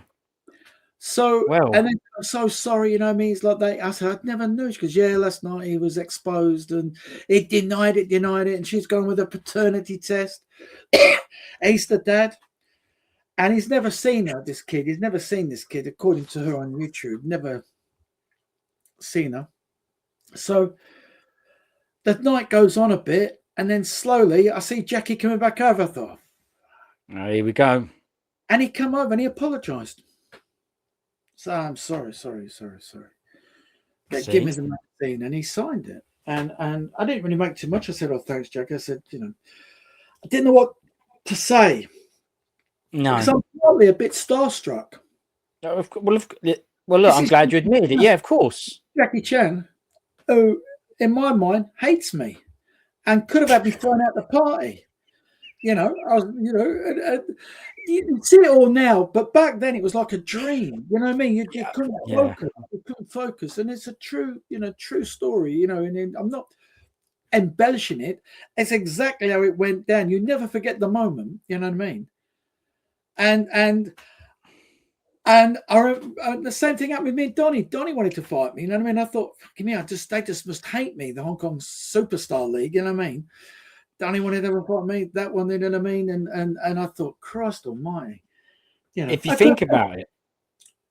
So, and then I'm so sorry, he's like that. I said, "I never knew." She goes, "Yeah, last night he was exposed and he denied it. And she's gone with a paternity test." He's the dad. And he's never seen her, this kid. He's never seen this kid, according to her on YouTube. Never seen her. So the night goes on a bit, and then slowly I see Jackie coming back over. I thought, "Oh, here we go." And he come over and he apologized. So, "I'm sorry. Give me the magazine," and he signed it. And I didn't really make too much. I said, "Oh, thanks, Jackie." I said, I didn't know what to say. No. Because I'm probably a bit starstruck. Well, look, I'm glad you admitted it. Yeah, of course. Jackie Chan, who in my mind hates me and could have had me thrown out the party. I was, you can see it all now, but back then it was like a dream. You know what I mean? You couldn't focus. You couldn't focus, and it's a true story. And I'm not embellishing it. It's exactly how it went down. You never forget the moment. You know what I mean? And the same thing happened with me and Donnie. Donnie wanted to fight me. You know what I mean? I thought, fucking me, they just must hate me. The Hong Kong Superstar League. You know what I mean? Donnie wanted to fight me. That one, you know what I mean? And I thought, Christ Almighty. If you think about it,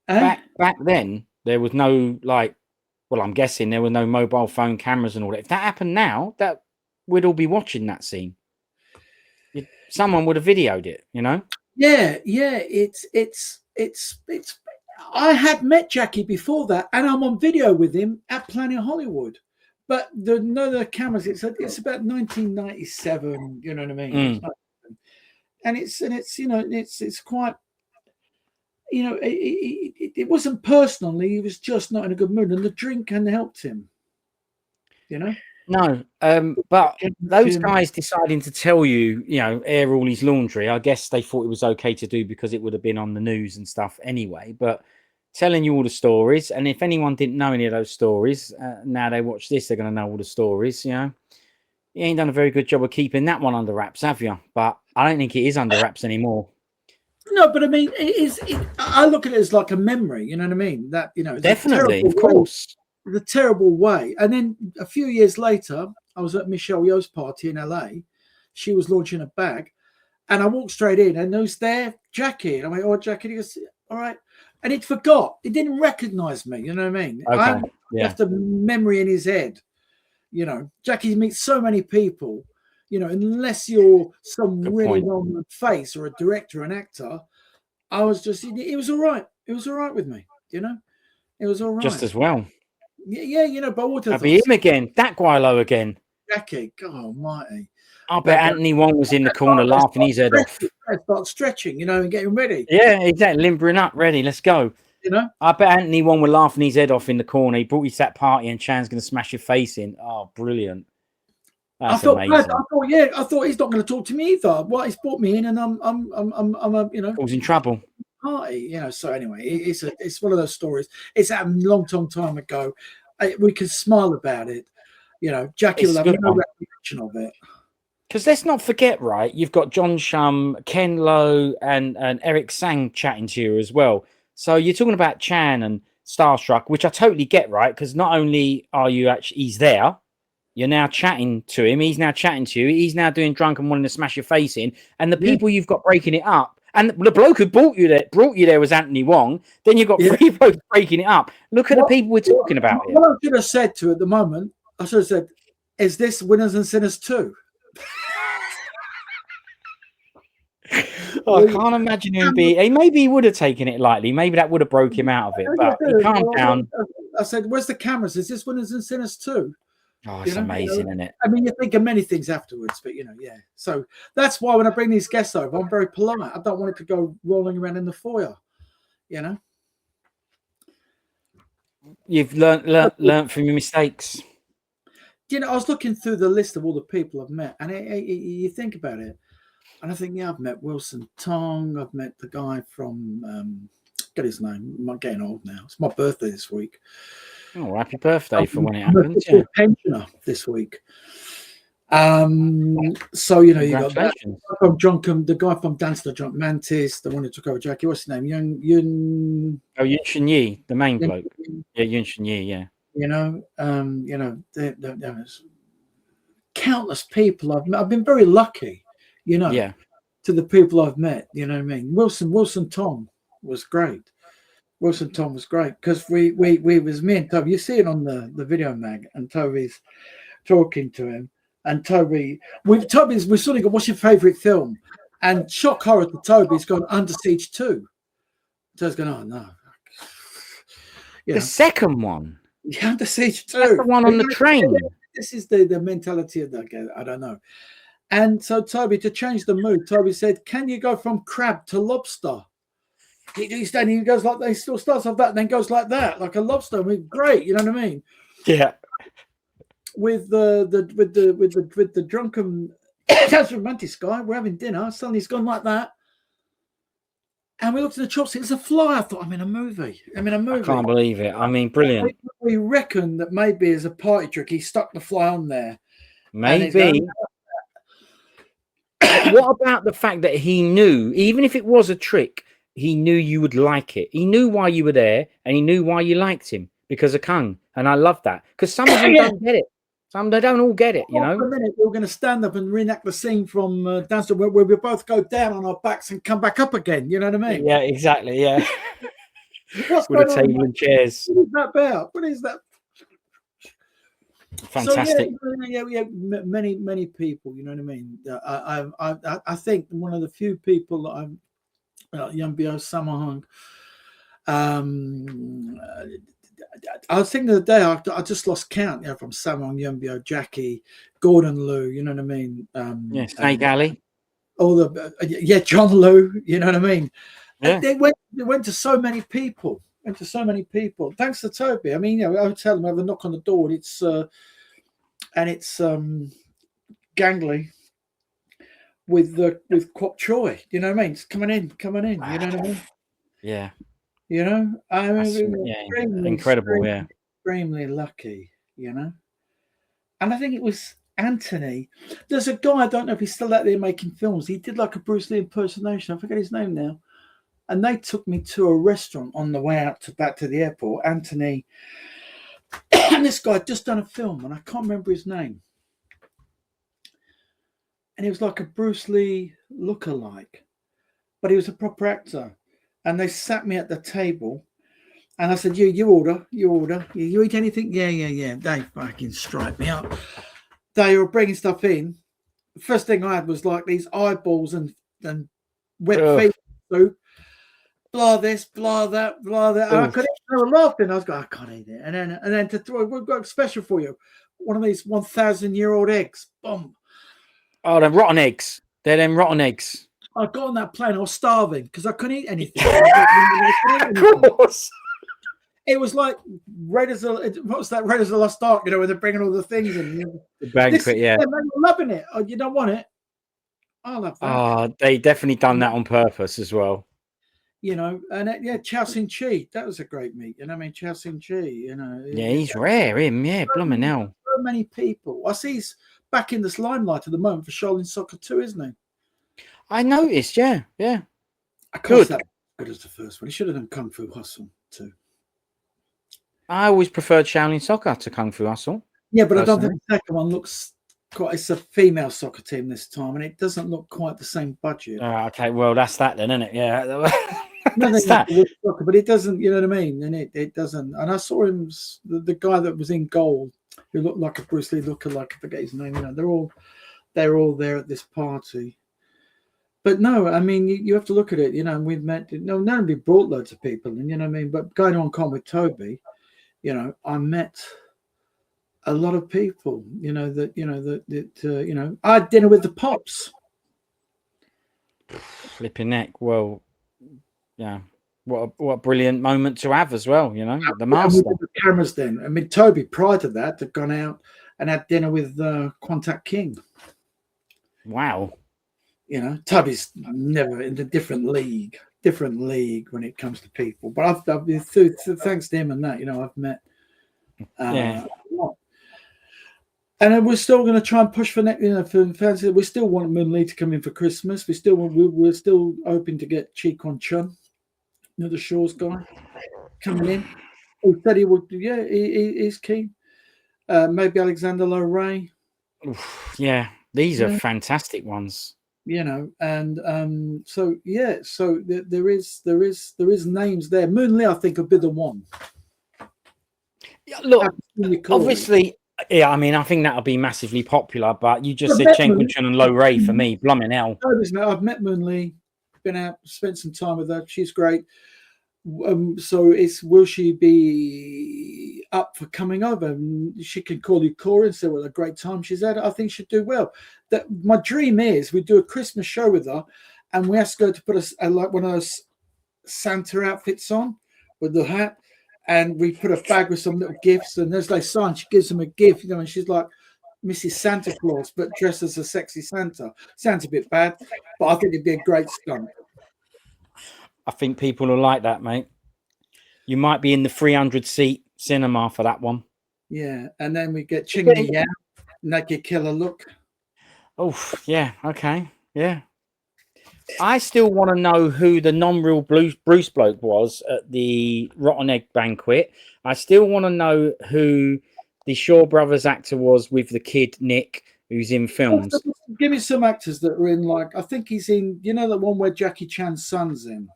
back then there was no I'm guessing there were no mobile phone cameras and all that. If that happened now, that we'd all be watching that scene. Someone would have videoed it. Yeah. It's I had met Jackie before that, and I'm on video with him at Planet Hollywood. But the cameras. It's about 1997. You know what I mean? Mm. And it's it's quite. It wasn't personally. He was just not in a good mood, and the drink hadn't helped him. No, but those guys deciding to tell you, air all his laundry, I guess they thought it was okay to do because it would have been on the news and stuff anyway. But telling you all the stories, and if anyone didn't know any of those stories, now they watch this, they're going to know all the stories. You ain't done a very good job of keeping that one under wraps, have you? But I don't think it is under wraps anymore. No, but I mean, I look at it as like a memory. You know what I mean? That it's definitely, of course. The terrible way. And then a few years later, I was at Michelle Yeoh's party in LA. She was launching a bag, and I walked straight in, and who's there? Jackie. And I went, "Oh, Jackie." He goes, "All right." And it forgot. It didn't recognize me. You know what I mean? Okay. I left a memory in his head. Jackie meets so many people. Unless you're some really well-known face or a director, an actor, I was just. It was all right. It was all right with me. It was all right. Just as well. Yeah, but what I'll be him again. That Guilo again. Jackie, God almighty. I bet Anthony Wong was in the corner laughing his head off. Start stretching, and getting ready. Yeah, exactly. Limbering up, ready. Let's go. I bet Anthony Wong was laughing his head off in the corner. He brought you to that party, and Chan's going to smash your face in. Oh, brilliant. That's amazing. I thought he's not going to talk to me either. What, he's brought me in, and I'm causing trouble. Party, so anyway, it's one of those stories. It's a long time ago. We can smile about it, Jackie will have no recollection of it. Because let's not forget, right? You've got John Shum, Ken Lowe, and Eric Sang chatting to you as well. So you're talking about Chan and starstruck, which I totally get, right? Because not only are you he's there, you're now chatting to him. He's now chatting to you. He's now doing drunk and wanting to smash your face in. And the people you've got breaking it up. And the bloke who brought you there was Anthony Wong. Then you've got three blokes breaking it up. Look at the people we're talking about here. What I should have said to at the moment, I should have said, "Is this Winners and Sinners 2?" I can't imagine him maybe he would have taken it lightly. Maybe that would have broke him out of it. But he calmed down. I said, "Where's the cameras? Is this Winners and Sinners 2?" Oh, it's amazing, isn't it? I mean, you think of many things afterwards, but yeah. So that's why when I bring these guests over, I'm very polite. I don't want it to go rolling around in the foyer. You've learned from your mistakes. I was looking through the list of all the people I've met, and you think about it, and I think, I've met Wilson Tong. I've met the guy from get his name. I'm getting old now. It's my birthday this week. Oh, happy birthday for when it happens. Pensioner this week. So you got that from Drunken, the guy from Dance the Drunk Mantis, the one who took over Jackie. What's his name? Yeung. Oh, Yun Shin Yi, the main bloke. Yeah, Yun Shin Yi. Yeah. There's countless people I've been very lucky. To the people I've met. You know what I mean? Wilson Tom was great. Wilson Tom was great because we was me and Toby. You see it on the video mag, and Toby's talking to him, and we're sort of going, "What's your favourite film?" And shock horror to Toby's gone, "Under Siege 2." Toby's going, "Oh no." The second one. Yeah, Under Siege 2. That's the one on the train. This is the mentality of that guy. I don't know. And so Toby, to change the mood, Toby said, "Can you go from crab to lobster?" He's standing. He goes like that. He still starts off that, and then goes like that, like a lobster. Great, you know what I mean? Yeah. With the drunken that's romantic guy, we're having dinner. Suddenly he's gone like that, and we looked at the chopsticks. It's a fly. I thought, I'm in a movie. I can't believe it. I mean, brilliant. We reckon that maybe as a party trick, he stuck the fly on there. Maybe. What about the fact that he knew, even if it was a trick, he knew you would like it. He knew why you were there, and he knew why you liked him because of Kung. And I love that because some of them don't get it. Some they don't all get it. For a minute, we're going to stand up and reenact the scene from Dance where we both go down on our backs and come back up again. You know what I mean? Yeah, exactly. Yeah. What's with a table and chairs. What is that about? What is that? Fantastic. So, yeah, many people. You know what I mean? I think one of the few people that I'm Young Bio Samahung. I was thinking the other day, I just lost count. You know, from Samwang Yumbio, Jackie, Gordon Liu. You know what I mean? Yeah, Snake Alley. All the John Liu. You know what I mean? Yeah. They went to so many people. Went to so many people. Thanks to Toby. I mean, you know, I would tell them, I have a knock on the door, and it's Gangly with Kwok Choi. You know what I mean? It's coming in. You know what I mean? Yeah. You know, I mean, incredible. extremely lucky. You know, and I think it was Anthony. There's a guy, I don't know if he's still out there making films. He did like a Bruce Lee impersonation. I forget his name now. And they took me to a restaurant on the way out back to the airport. Anthony and this guy had just done a film, and I can't remember his name. And he was like a Bruce Lee lookalike, but he was a proper actor. And they sat me at the table, and I said, "You order. You eat anything? Yeah. They fucking striped me up. They were bringing stuff in. The first thing I had was like these eyeballs and wet feet soup. Blah this, blah that, blah that." And I couldn't. They were laughing. I was going, "I can't eat it." And then to throw, we've got a special for you. One of these 1,000-year-old eggs. Boom. Oh, them rotten eggs. They're them rotten eggs. I got on that plane. I was starving because I couldn't eat anything. Of course. It was like Red as the Lost Ark, you know, where they're bringing all the things in. The banquet, yeah. They're loving it. Oh, you don't want it? I'll have that. Oh, they definitely done that on purpose as well. You know, and Chow Sin Chi, that was a great meat. You know what I mean? Chow Sin Chi, you know. Yeah, he's rare, him. Yeah, blooming hell. So many people. I see he's back in this limelight at the moment for Shaolin Soccer too, isn't he? I noticed, yeah. I can't say that good as the first one. He should have done Kung Fu Hustle too. I always preferred Shaolin Soccer to Kung Fu Hustle. Yeah, but personally. I don't think the second one looks quite. It's a female soccer team this time, and it doesn't look quite the same budget. Okay, well, that's that then, isn't it? Yeah. That's that. Soccer, but it doesn't, you know what I mean? And it doesn't. And I saw him, the guy that was in goal, who looked like a Bruce Lee lookalike. I forget his name. You know, they're all there at this party. But no, I mean, you have to look at it. You know, and we've met. No, nobody brought loads of people, and you know what I mean. But going on con with Toby, you know, I met a lot of people. You know, I had dinner with the Pops. Flipping neck. Well, yeah. What a brilliant moment to have as well. You know, the master. The cameras then. I mean, Toby prior to that had gone out and had dinner with Contact King. Wow. You know, Toby's never in a different league when it comes to people. But I've been through thanks to him and that, you know, I've met a lot. And we're still going to try and push for next, you know, for fancy. We still want Moon Lee to come in for Christmas. We're still hoping to get Chi Kwon Chun, you know, the Shaw's guy, coming in. He said he would. Yeah, he's keen. Maybe Alexander Low Ray. Yeah, these are fantastic ones. You know, and so there is names there. Moon Lee, I think, would be the one. Yeah, look, obviously, yeah. I mean, I think that'll be massively popular. But you just said Chen Kun Chun and Low Ray for me. Blumming hell. I've met Moon Lee, been out, spent some time with her. She's great. So will she be up for coming over? She can call you Cora and say what a great time she's had. I think she'd do well. My dream is we do a Christmas show with her, and we ask her to put like one of those Santa outfits on with the hat, and we put a bag with some little gifts. And as they sign, she gives them a gift, you know, and she's like Mrs. Santa Claus, but dressed as a sexy Santa. Sounds a bit bad, but I think it'd be a great stunt. I think people will like that, mate. You might be in the 300-seat cinema for that one. Yeah, and then we get Ching Li Yang, naked killer look. Oh, yeah, okay, yeah. I still want to know who the non-real Bruce bloke was at the Rotten Egg banquet. I still want to know who the Shaw Brothers actor was with the kid, Nick, who's in films. Give me some actors that are in, like, I think he's in, you know, the one where Jackie Chan's son's in.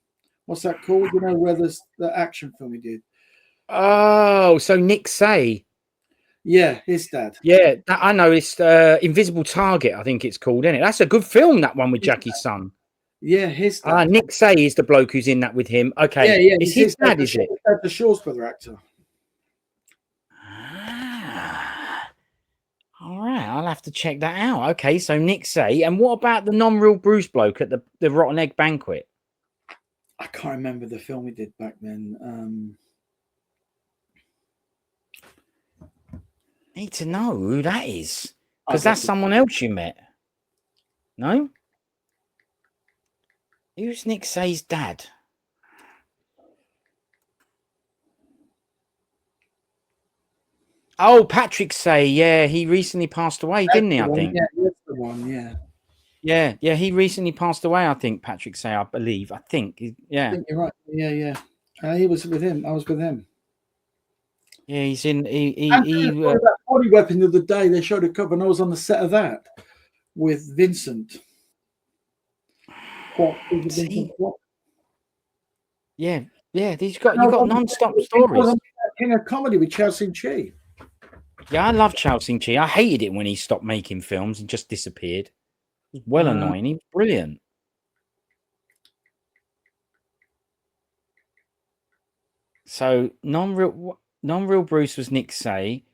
What's that called? You know, where there's the action film he did. Oh, so Nick Say. Yeah, his dad. Yeah, I know. It's Invisible Target, I think it's called, isn't it? That's a good film, that one with Jackie's son. Yeah, his dad. Nick Say is the bloke who's in that with him. Okay, Yeah. it's his dad, is it? The Shaw's brother actor. All right, I'll have to check that out. Okay, so Nick Say, and what about the non-real Bruce bloke at the Rotten Egg Banquet? I can't remember the film we did back then. Need to know who that is, because that's someone else you met. No? Who's Nick Say's dad? Oh, Patrick Say. Yeah, he recently passed away, didn't he? I think. Yeah, that's the one. Yeah. Yeah. He recently passed away. I think Patrick Say. I believe. I think. Yeah. I think you're right. Yeah. He was with him. I was with him. Yeah, he's in. That Body Weapon the other day, they showed a cover, and I was on the set of that with Vincent. Yeah. You've got non-stop stories. King of Comedy with Chao Sin-chi. Yeah, I love Chao Sin-chi. I hated it when he stopped making films and just disappeared. It was well annoying. He was brilliant. So non-real Bruce was Nick Say.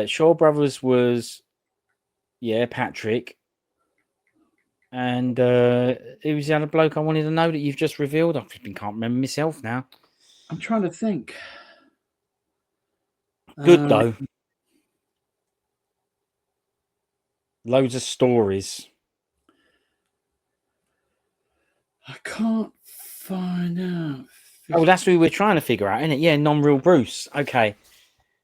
Shaw Brothers was Patrick. And who was the other bloke I wanted to know that you've just revealed? I can't remember myself now. I'm trying to think. Good though. Loads of stories. I can't find out. Oh, that's who we're trying to figure out, isn't it? Yeah, non-real Bruce. Okay.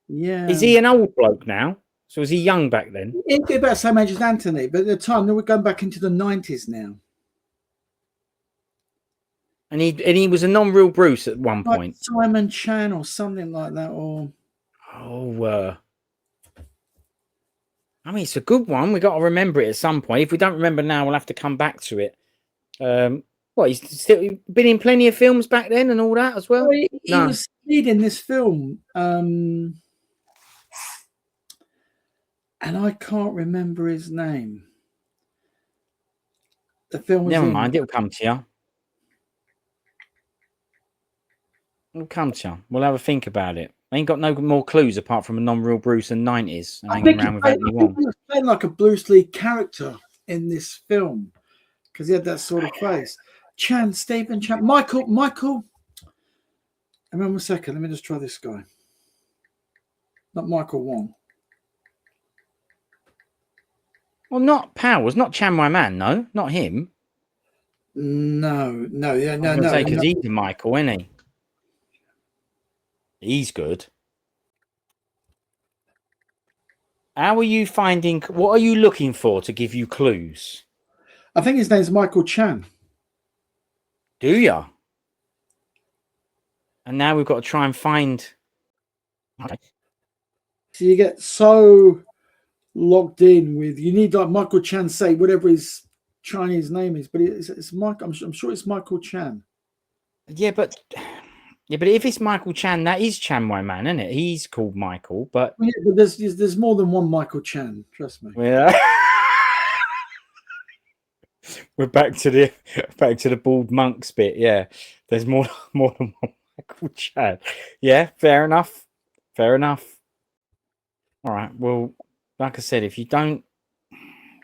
Yeah. Is he an old bloke now? So was he young back then? He'd be about the same age as Anthony, but at the time, we're going back into the 90s now. And he was a non-real Bruce at one point. Simon Chan or something like that, or I mean, it's a good one. We got to remember it at some point. If we don't remember now, we'll have to come back to it. He's still been in plenty of films back then and all that as well. He was leading this film, and I can't remember his name. The film was Never mind, it'll come to you. We'll have a think about it. I ain't got no more clues apart from a non-real Bruce and 90s and hanging around with Anthony Wong. He was playing like a Bruce Lee character in this film because he had that sort of face. Stephen Chan, Michael. Hang on a second. Let me just try this guy. Not Michael Wong. Well, not Powers, not Chan My Man, no, not him. No. Because he's a Michael, isn't he? He's good. How are you finding? What are you looking for to give you clues? I think his name's Michael Chan. Do you? And now we've got to try and find. Okay. So you get so locked in with you need like Michael Chan say whatever his Chinese name is, but it's Michael. I'm sure it's Michael Chan. Yeah, but if it's Michael Chan, that is Chan My Man, isn't it? He's called Michael, but there's more than one Michael Chan. Trust me. Yeah. We're back to the bald monks bit. Yeah, there's more than one Michael Chan. Yeah, fair enough. All right. Well, like I said, if you don't,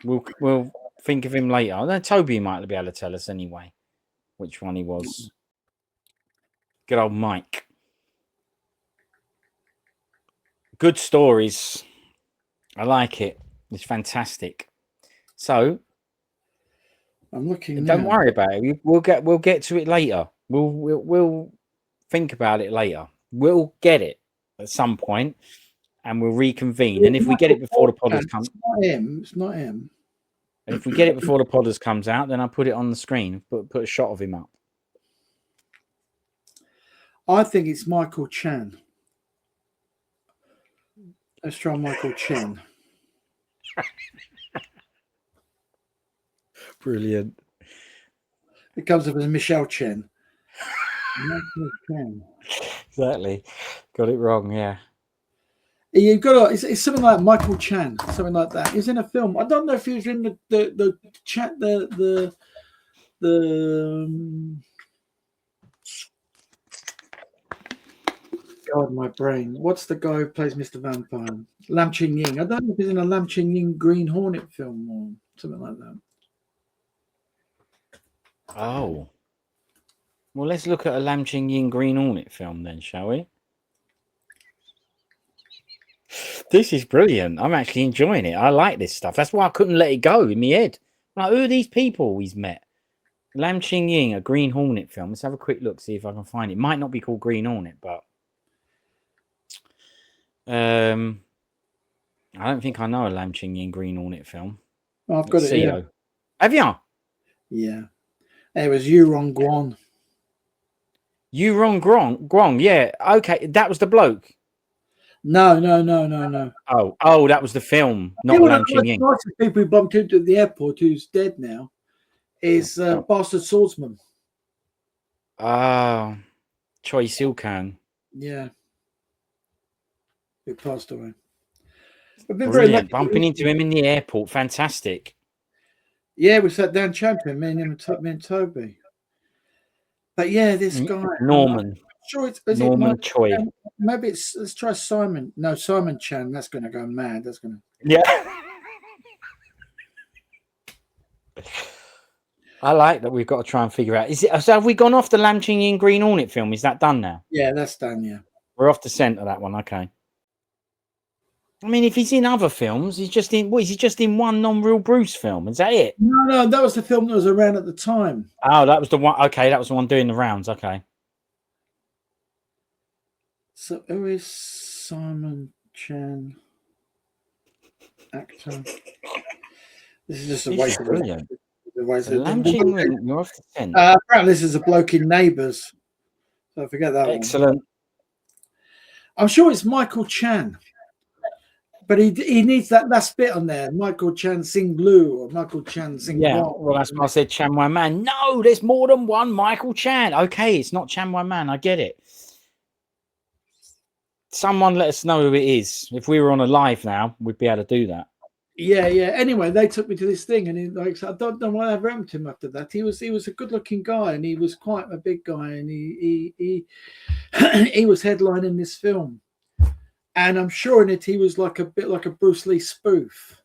we'll think of him later. Then Toby might be able to tell us anyway which one he was. Good old Mike. Good stories. I like it. It's fantastic. So I'm looking. Don't worry about it. We'll get to it later. We'll think about it later. We'll get it at some point, and we'll reconvene. And if we get it before the podders come, it's not him. And if we get it before the podders comes out, then I'll put it on the screen. Put a shot of him up. I think it's Michael Chan. Let's try Michael Chan. Brilliant. It comes up as Michelle Chen. Michael Chan. Exactly. Got it wrong, yeah. You've got it's something like Michael Chan, something like that. He's in a film. I don't know if he was in the the God, my brain. What's the guy who plays Mr. Vampire? Lam Ching Ying. I don't know if he's in a Lam Ching Ying Green Hornet film or something like that. Oh. Well, let's look at a Lam Ching Yin Green Hornet film then, shall we? This is brilliant. I'm actually enjoying it. I like this stuff. That's why I couldn't let it go in my head. Like, who are these people he's met? Lam Ching Ying, a Green Hornet film. Let's have a quick look, see if I can find it. It might not be called Green Hornet, but I don't think I know a Lam Ching Ying Green Hornet film. Oh, I've got Let's it see, here. though. Have you? Yeah. It was Yurong Guan. Yuron Guang. Yeah. Okay. That was the bloke. No. Oh, that was the film, not One of Lam the Ching Ying. nicest people we bumped into at the airport, who's dead now, is Bastard Swordsman. Ah, Choi Silkan. Yeah. Who passed away. We've been very Brilliant. lucky. Bumping into him in the airport. Fantastic. Yeah, we sat down champion, me and him and Toby. But yeah, this guy Norman. I'm sure it's Norman Choi. Maybe let's try Simon. No, Simon Chan. That's going to go mad. That's going to. Yeah. I like that. We've got to try and figure out. Is it? So have we gone off the Lam Ching Ying Green Hornet film? Is that done now? Yeah, that's done. Yeah. We're off the scent of that one. Okay. I mean, if he's in other films, he's just in. What is he just in one non-real Bruce film? Is that it? No, that was the film that was around at the time. Oh, that was the one. Okay, that was the one doing the rounds. Okay. So who is Simon Chan? Actor. This is just a waste of brilliant. Lam Ching Ying, you're off the scent. Apparently, this is a bloke in Neighbours. So forget that one. Excellent. I'm sure it's Michael Chan. But he needs that last bit on there. Michael Chan Sing Blue or Michael Chan Sing Yeah, Blue. well, that's why I said Chan Wan Man. No, there's more than one Michael Chan. Okay, it's not Chan Wan Man. I get it. Someone let us know who it is. If we were on a live now, we'd be able to do that. Yeah. Anyway, they took me to this thing, and I don't know what happened to him after that. He was a good-looking guy, and he was quite a big guy, and he he was headlining this film. And I'm sure in it he was like a bit like a Bruce Lee spoof.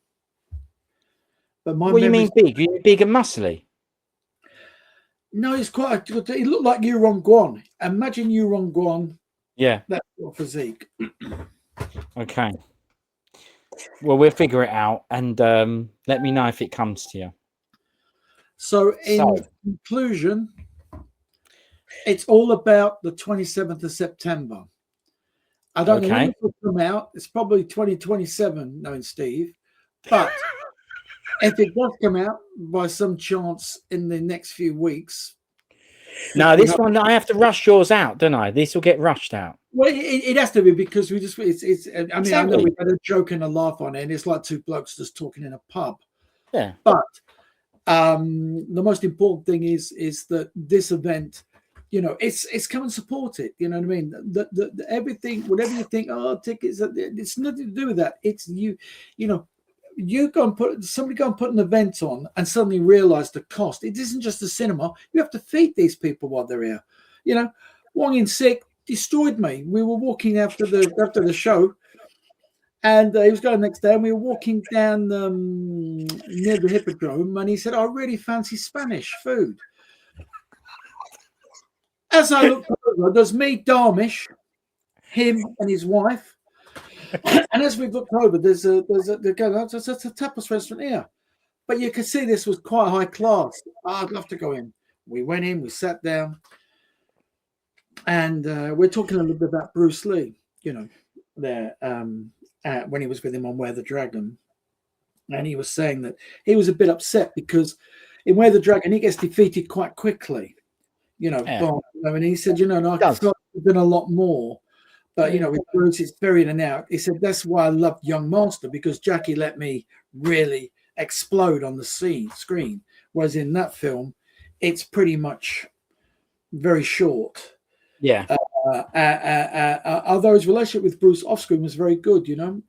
But What do you mean big? You big and muscly? No, he's quite. He looked like Yurong Guan. Imagine Yurong Guan. Yeah. That's your physique. Okay. Well, we'll figure it out, and let me know if it comes to you. So, in conclusion, it's all about the 27th of September. I don't know when it will come out. It's probably 2027, knowing Steve. But if it does come out by some chance in the next few weeks. No, this one, I have to rush yours out, don't I? This will get rushed out. Well, it has to be because we just, it's I mean, exactly. I know we had a joke and a laugh on it, and it's like two blokes just talking in a pub. Yeah. But the most important thing is that this event, you know, it's come and support it. You know what I mean? The everything, whatever you think, tickets, it's nothing to do with that. It's you know, you go and put an event on and suddenly realize the cost. It isn't just the cinema. You have to feed these people while they're here. You know, Hwang in sick destroyed me. We were walking after the show, and he was going next day, and we were walking down near the Hippodrome, and he said, "I really fancy Spanish food." As I looked over, there's me, Darmish, him, and his wife. And as we looked over, there's a tapas restaurant here. But you could see this was quite high class. I'd love to go in. We went in, we sat down, and we're talking a little bit about Bruce Lee, you know, there when he was with him on Where the Dragon. And he was saying that he was a bit upset because in Where the Dragon, he gets defeated quite quickly. You know, I mean, he said, you know, I thought there'd been a lot more, but you know, with Bruce, it's very in and out. He said that's why I loved Young Master, because Jackie let me really explode on the screen, whereas in that film, it's pretty much very short. Yeah. Although his relationship with Bruce off screen was very good, you know,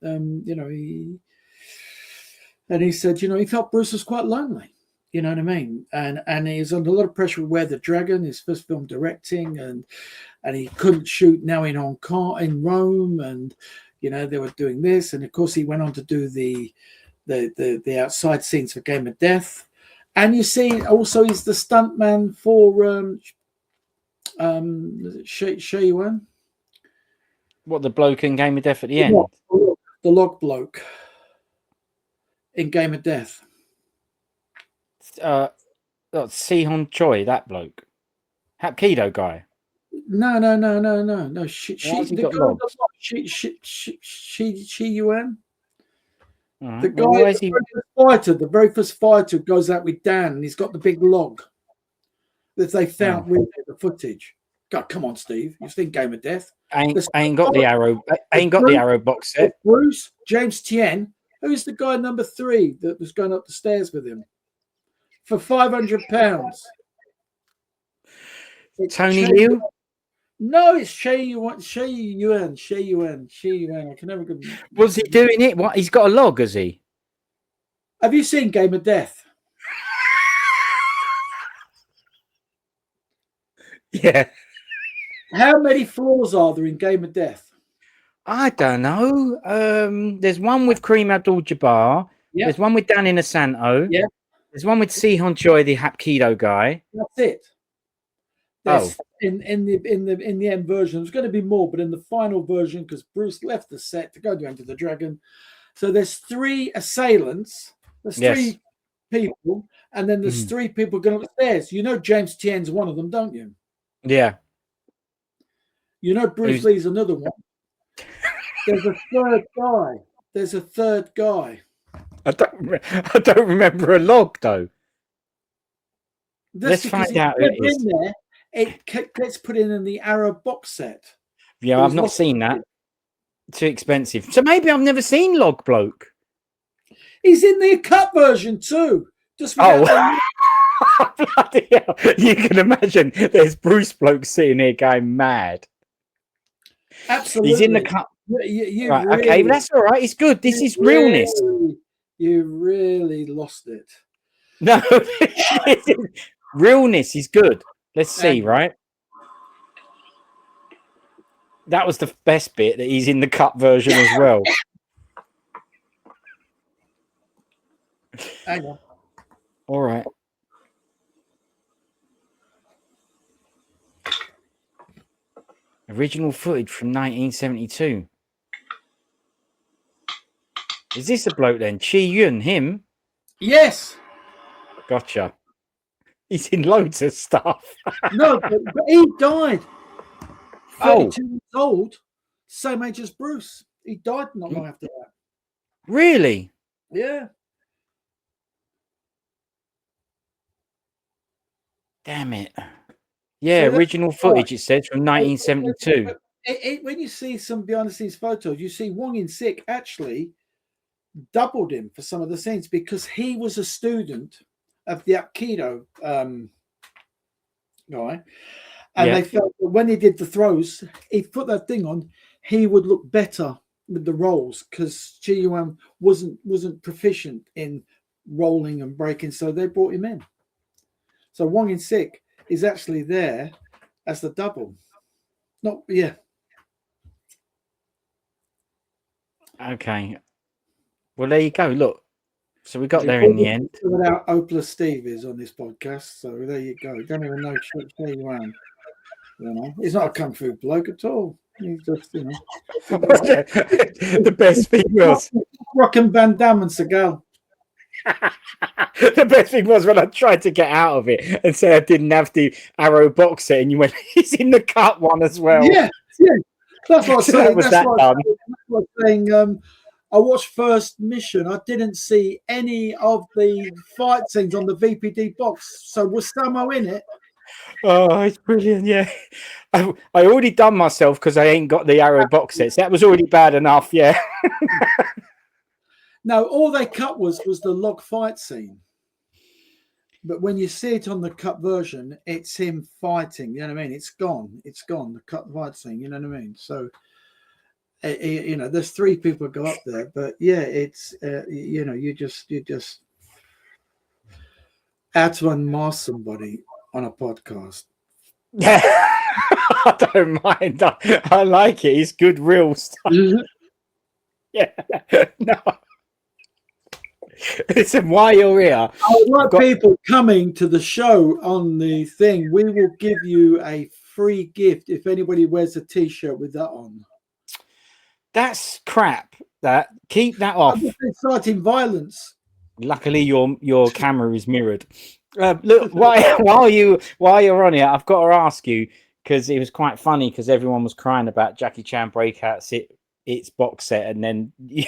he said, you know, he felt Bruce was quite lonely. You know what I mean? And he's under a lot of pressure with Where the Dragon, his first film directing, and he couldn't shoot now in Hong Kong, in Rome, and they were doing this, and of course he went on to do the outside scenes for Game of Death, and you see also he's the stuntman for Yuan. What, the bloke in Game of Death at the end? The log bloke in Game of Death. Sihon Choi, that bloke. Hapkido guy. No. She Yuan. Right. The guy, the very first fighter goes out with Dan, and he's got the big log that they found with the footage. God, come on, Steve. You've seen Game of Death. Ain't got the arrow box set. Bruce, James Tien, who's the guy number 3 that was going up the stairs with him for £500. Tony Liu? No, it's Shea Yuan. I can never go. Was he doing it? What? He's got a log, has he? Have you seen Game of Death? Yeah. How many floors are there in Game of Death? I don't know. There's one with Kareem Abdul-Jabbar. Yeah. There's one with Danny Inosanto. Yeah. There's one with Sihon Choi, the Hapkido guy. That's it. In the end version, there's going to be more, but in the final version, because Bruce left the set to go to Enter the Dragon, so there's 3 assailants, there's 3 people, and then there's 3 people going upstairs. You know James Tien's one of them, don't you? Yeah. You know Bruce Lee's another one. There's a third guy. I don't remember a log though. Let's find out who it is. It gets put in the Arrow box set. Yeah, I've not seen that. Too expensive. So maybe I've never seen Log Bloke. He's in the cut version too. Just bloody hell. You can imagine there's Bruce Bloke sitting here going mad. Absolutely. He's in the cut. Right, really, okay, but that's all right. It's good. This is realness. You really lost it. No, realness is good. Let's see, right? That was the best bit, that he's in the cut version as well. Hang on. All right. Original footage from 1972. Is this the bloke then? Chi Yun, him? Yes. Gotcha. He's in loads of stuff. No, but he died. 32 years old, same age as Bruce. He died not long after that. Really? Yeah. Damn it. Yeah, so original footage, it says, from 1972. When you see some behind-the-scenes photos, you see Hwang In-sik actually doubled him for some of the scenes because he was a student of the Aikido guy. And they felt that when he did the throws, he put that thing on, he would look better with the rolls because Chi Yuan wasn't proficient in rolling and breaking, so they brought him in. So Hwang In-sik is actually there as the double. Okay. Well, there you go. Look. So we got there in the end. How Opala Steve is on this podcast. So there you go. Don't even know Yuan. He's not a kung fu bloke at all. He's just, the best thing was rocking Van Damme and Seagal. The best thing was when I tried to get out of it and say I didn't have the Arrow box set, and you went, "He's in the cut one as well." Yeah. That's what I was saying. That's what I was saying. I watched First Mission. I didn't see any of the fight scenes on the VPD box. So was Samo in it? Oh, it's brilliant. Yeah. I already done myself because I ain't got the Arrow box sets. That was already bad enough. Yeah. No, all they cut was the log fight scene. But when you see it on the cut version, it's him fighting. You know what I mean? It's gone. It's gone. The cut fight scene. You know what I mean? So, there's 3 people go up there, but yeah, it's you just how to unmask somebody on a podcast. Yeah, I don't mind. I like it. It's good, real stuff. Yeah. No. Listen, while you're here, I would like people coming to the show on the thing. We will give you a free gift if anybody wears a T-shirt with that on. That's crap. That keep that off. I'm just inciting violence. Luckily, your camera is mirrored. Look, while you're on it, I've got to ask you, because it was quite funny because everyone was crying about Jackie Chan Breakout its box set, and then you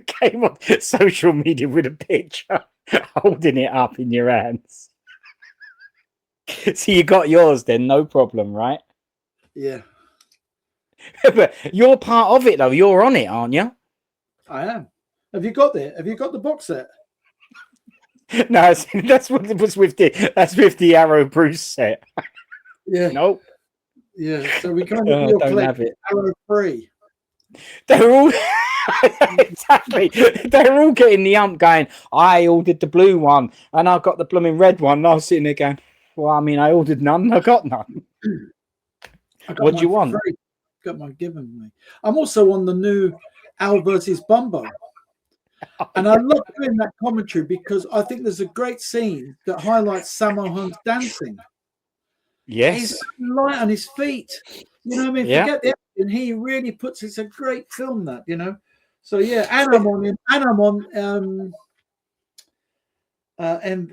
came on social media with a picture holding it up in your hands. So you got yours then, no problem, right? Yeah. But you're part of it though. You're on it, aren't you? I am. Have you got it? Have you got the box set? No, that's what it was with the Arrow Bruce set. Yeah. Nope. Yeah. So we can't don't have it. Arrow free. They're all exactly. They're all getting the ump going. I ordered the blue one, and I got the blooming red one. And I was sitting there going, "Well, I mean, I ordered none. I got none. What do you want?" Free. Got mine given me. I'm also on the new Al versus Bumbo. And I love doing that commentary because I think there's a great scene that highlights Sammo Hung's dancing. Yes. He's light on his feet. You know what I mean? Yeah. Forget the action. He really puts it's a great film, that, you know. So yeah, and I'm on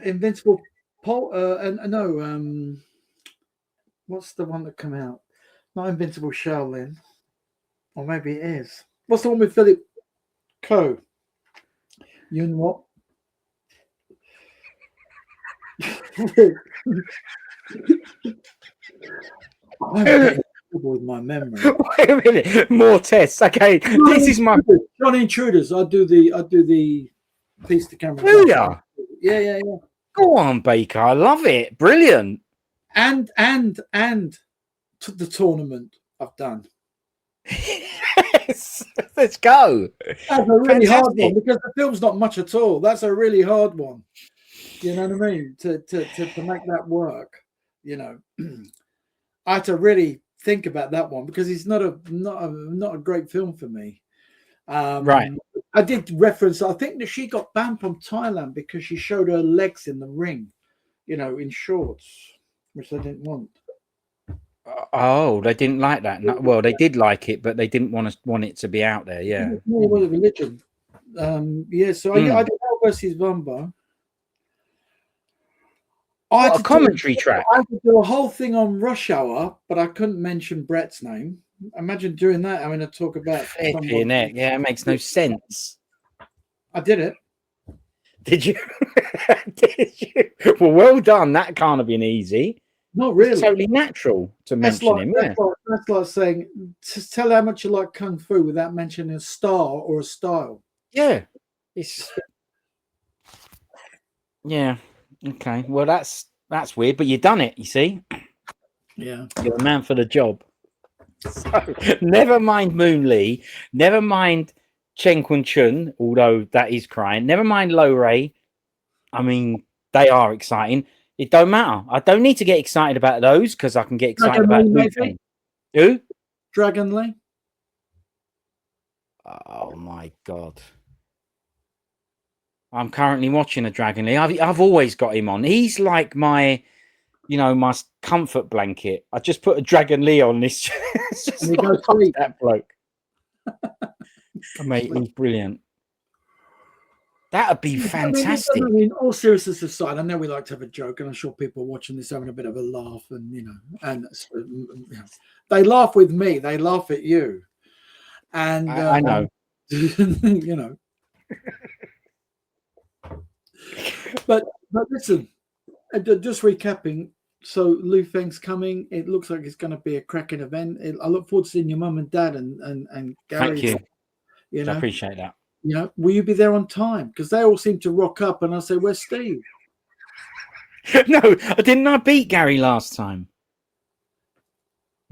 Invincible what's the one that come out? Not Invincible Shaolin. Or maybe it is. What's the one with Philip Coe? Yeung what? I'm getting trouble with my memory. Wait a minute. More tests. Okay. This is my Johnny Intruders. I do the piece to camera. Do ya? Yeah. Go on, Baker. I love it. Brilliant. And to the tournament I've done. Yes. Let's go. That's a really hard one because the film's not much at all. That's a really hard one. You know what I mean? To make that work, you know, I had to really think about that one because it's not a great film for me. Right. I did reference. I think that she got banned from Thailand because she showed her legs in the ring, you know, in shorts, which I didn't want. Oh, they didn't like that. No, well, they did like it, but they didn't want it to be out there. Yeah. It's more of a religion. Yeah. So I did Al versus Vumbo. I had a commentary track. I had to do a whole thing on Rush Hour, but I couldn't mention Brett's name. Imagine doing that. I'm going to talk about. Yeah, it makes no sense. I did it. Did you? Did you? Well done. That can't have been easy. Not really. It's totally natural to mention him. Yeah. That's like saying, just tell how much you like Kung Fu without mentioning a star or a style. Yeah. Yeah. Okay. Well, that's weird, but you've done it, you see. Yeah. You're a man for the job. So, never mind Moon Lee, never mind Chen Kun Chun, although that is crying. Never mind Lo Ray. I mean, they are exciting. It don't matter. I don't need to get excited about those because I can get excited about Feng. Who? Dragon Lee. Oh my God. I'm currently watching a Dragon Lee. I've always got him on. He's like my comfort blanket. I just put a Dragon Lee on this. Just like that bloke. Mate, he's brilliant. That'd be fantastic. I mean, all seriousness aside, I know we like to have a joke, and I'm sure people watching this having a bit of a laugh, and they laugh with me. They laugh at you, and I know. You know. But listen, just recapping. So Lu Feng's coming. It looks like it's going to be a cracking event. I look forward to seeing your mum and dad and Gary. Thank you. You know, I appreciate that. You know, will you be there on time? Because they all seem to rock up, and I say, "Where's Steve?" No, I didn't. I beat Gary last time.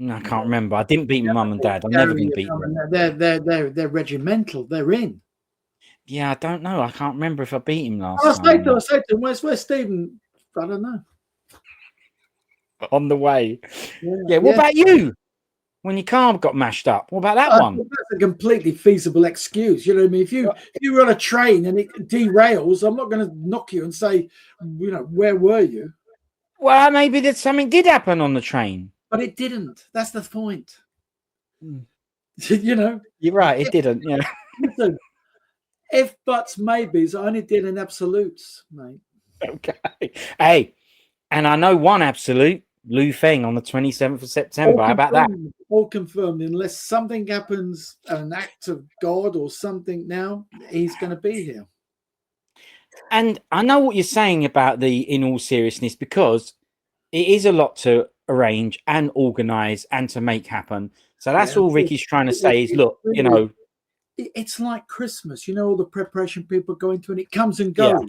No, I can't remember. I didn't beat my mum and dad. I've never been beaten. They're regimental. They're in. Yeah, I don't know. I can't remember if I beat him last I time. say to him, "Where's Stephen?" I don't know. On the way. Yeah. Yeah. What about you? When your car got mashed up? What about that one? That's a completely feasible excuse. You know what I mean? If you were on a train and it derails, I'm not going to knock you and say, where were you? Well, maybe that something did happen on the train. But it didn't. That's the point. Mm. You're right. It didn't. Yeah. Listen, if buts, maybes, I only deal in absolutes, mate. Okay. Hey, and I know one absolute, Feng on the 27th of September. How about that? All confirmed. Unless something happens, an act of God or something now, he's going to be here. And I know what you're saying about in all seriousness, because it is a lot to arrange and organize and to make happen. So that's all Ricky's trying to say is, look, it's like Christmas, all the preparation people go into, and it comes and goes.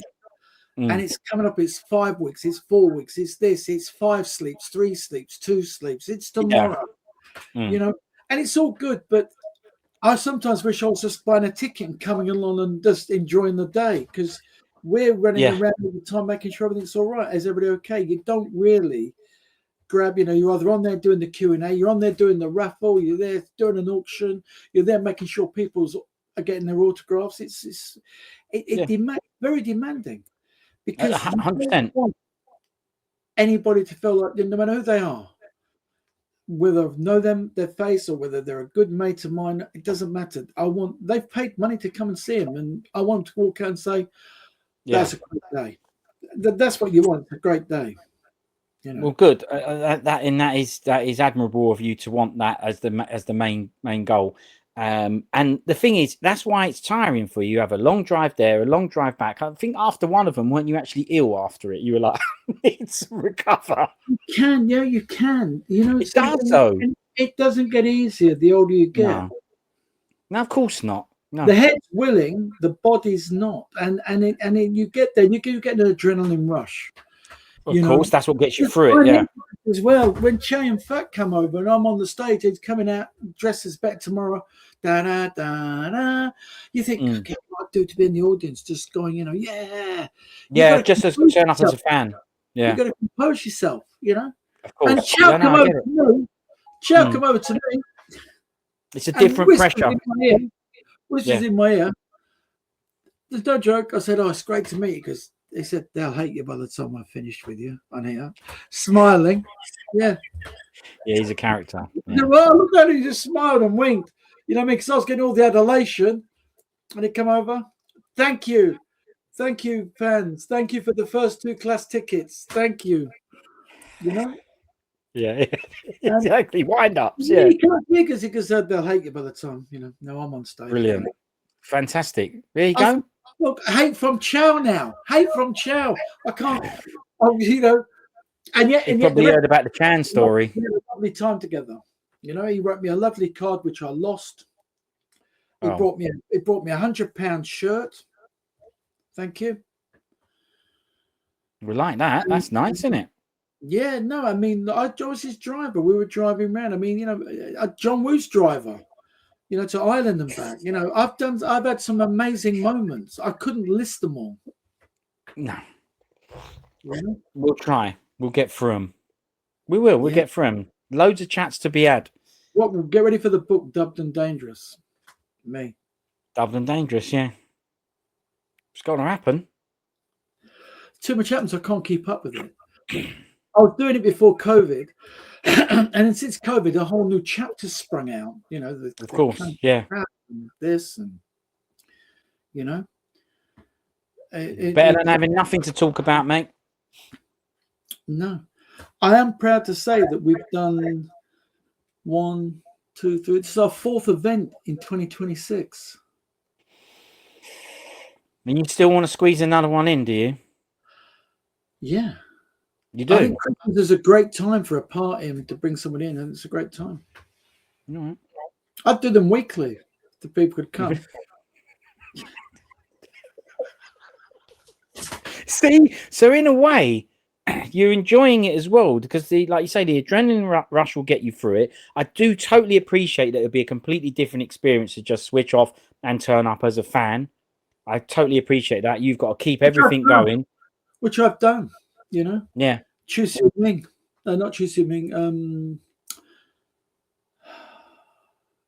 And it's coming up, it's 5 weeks, it's 4 weeks, it's this, it's 5 sleeps, 3 sleeps, 2 sleeps, it's tomorrow, and it's all good. But I sometimes wish I was just buying a ticket and coming along and just enjoying the day, because we're running around all the time making sure everything's all right. Is everybody okay? You don't really grab, you're either on there doing the Q&A, you're on there doing the raffle, you're there doing an auction, you're there making sure people are getting their autographs. It's very demanding. Because 100%. want anybody to feel like, no matter who they are, whether I know them, their face, or whether they're a good mate of mine, it doesn't matter. They've paid money to come and see him, and I want to walk out and say, that's a great day. That's what you want, a great day. Well, good. That is admirable of you to want that as the main goal. And the thing is, that's why it's tiring for you. You have a long drive there, a long drive back. I think after one of them, weren't you actually ill after it? You were like, need to recover. You can, you can. It does, though. It doesn't get easier the older you get. No, of course not. No. The head's willing, the body's not, and you get there, you get an adrenaline rush. Of course, that's what gets you through it. Yeah. As well, when Che and Fat come over and I'm on the stage, he's coming out dressed as Beck tomorrow. Da da da da. You think, okay, what I do to be in the audience, just going, just as turn up as a fan. Yeah, you got to compose yourself, Of course. And Che come over to me. Che come over to me. It's a different pressure. Whispers in my ear. There's no joke. I said, it's great to meet you, because they said they'll hate you by the time I've finished with you. On here, smiling. Yeah, he's a character. Yeah. Well, look at him, he just smiled and winked. You know what I mean? Because I was getting all the adulation, and he come over. Thank you, fans. Thank you for the first 2 class tickets. Thank you. Yeah, exactly. Wind ups. Yeah, because they'll hate you by the time No, I'm on stage. Brilliant, fantastic. There you go. Look, hate from Chow now. Hate from Chow. I can't. And yet, you probably heard about the Chan story. We had a lovely time together. He wrote me a lovely card which I lost. He brought me a £100 shirt. Thank you. We like that. That's nice, isn't it? Yeah, no, I mean, I was his driver. We were driving around. I mean, John Woo's driver. To Ireland and back. I've had some amazing moments. I couldn't list them all. No. We'll try. We'll get through them. We will. We'll get through them. Loads of chats to be had. We'll get ready for the book, Dubbed and Dangerous. Me. Dubbed and Dangerous, yeah. It's going to happen. Too much happens. I can't keep up with it. I was doing it before COVID. And then since COVID, a whole new chapter sprung out. Of course, yeah. And this and better than having nothing to talk about, mate. No, I am proud to say that we've done 1, 2, 3. This is our 4th event in 2026. And you still want to squeeze another one in, do you? Yeah. You do? I think Christmas is a great time for a party and to bring someone in, and it's a great time. Right. I'd do them weekly if the people could come. See, so in a way, you're enjoying it as well, because like you say, the adrenaline rush will get you through it. I do totally appreciate that it'll be a completely different experience to just switch off and turn up as a fan. I totally appreciate that. You've got to keep everything going. Which I've done. You know, Yeah. Chu Siu Ming. No, not Chu Siu Ming.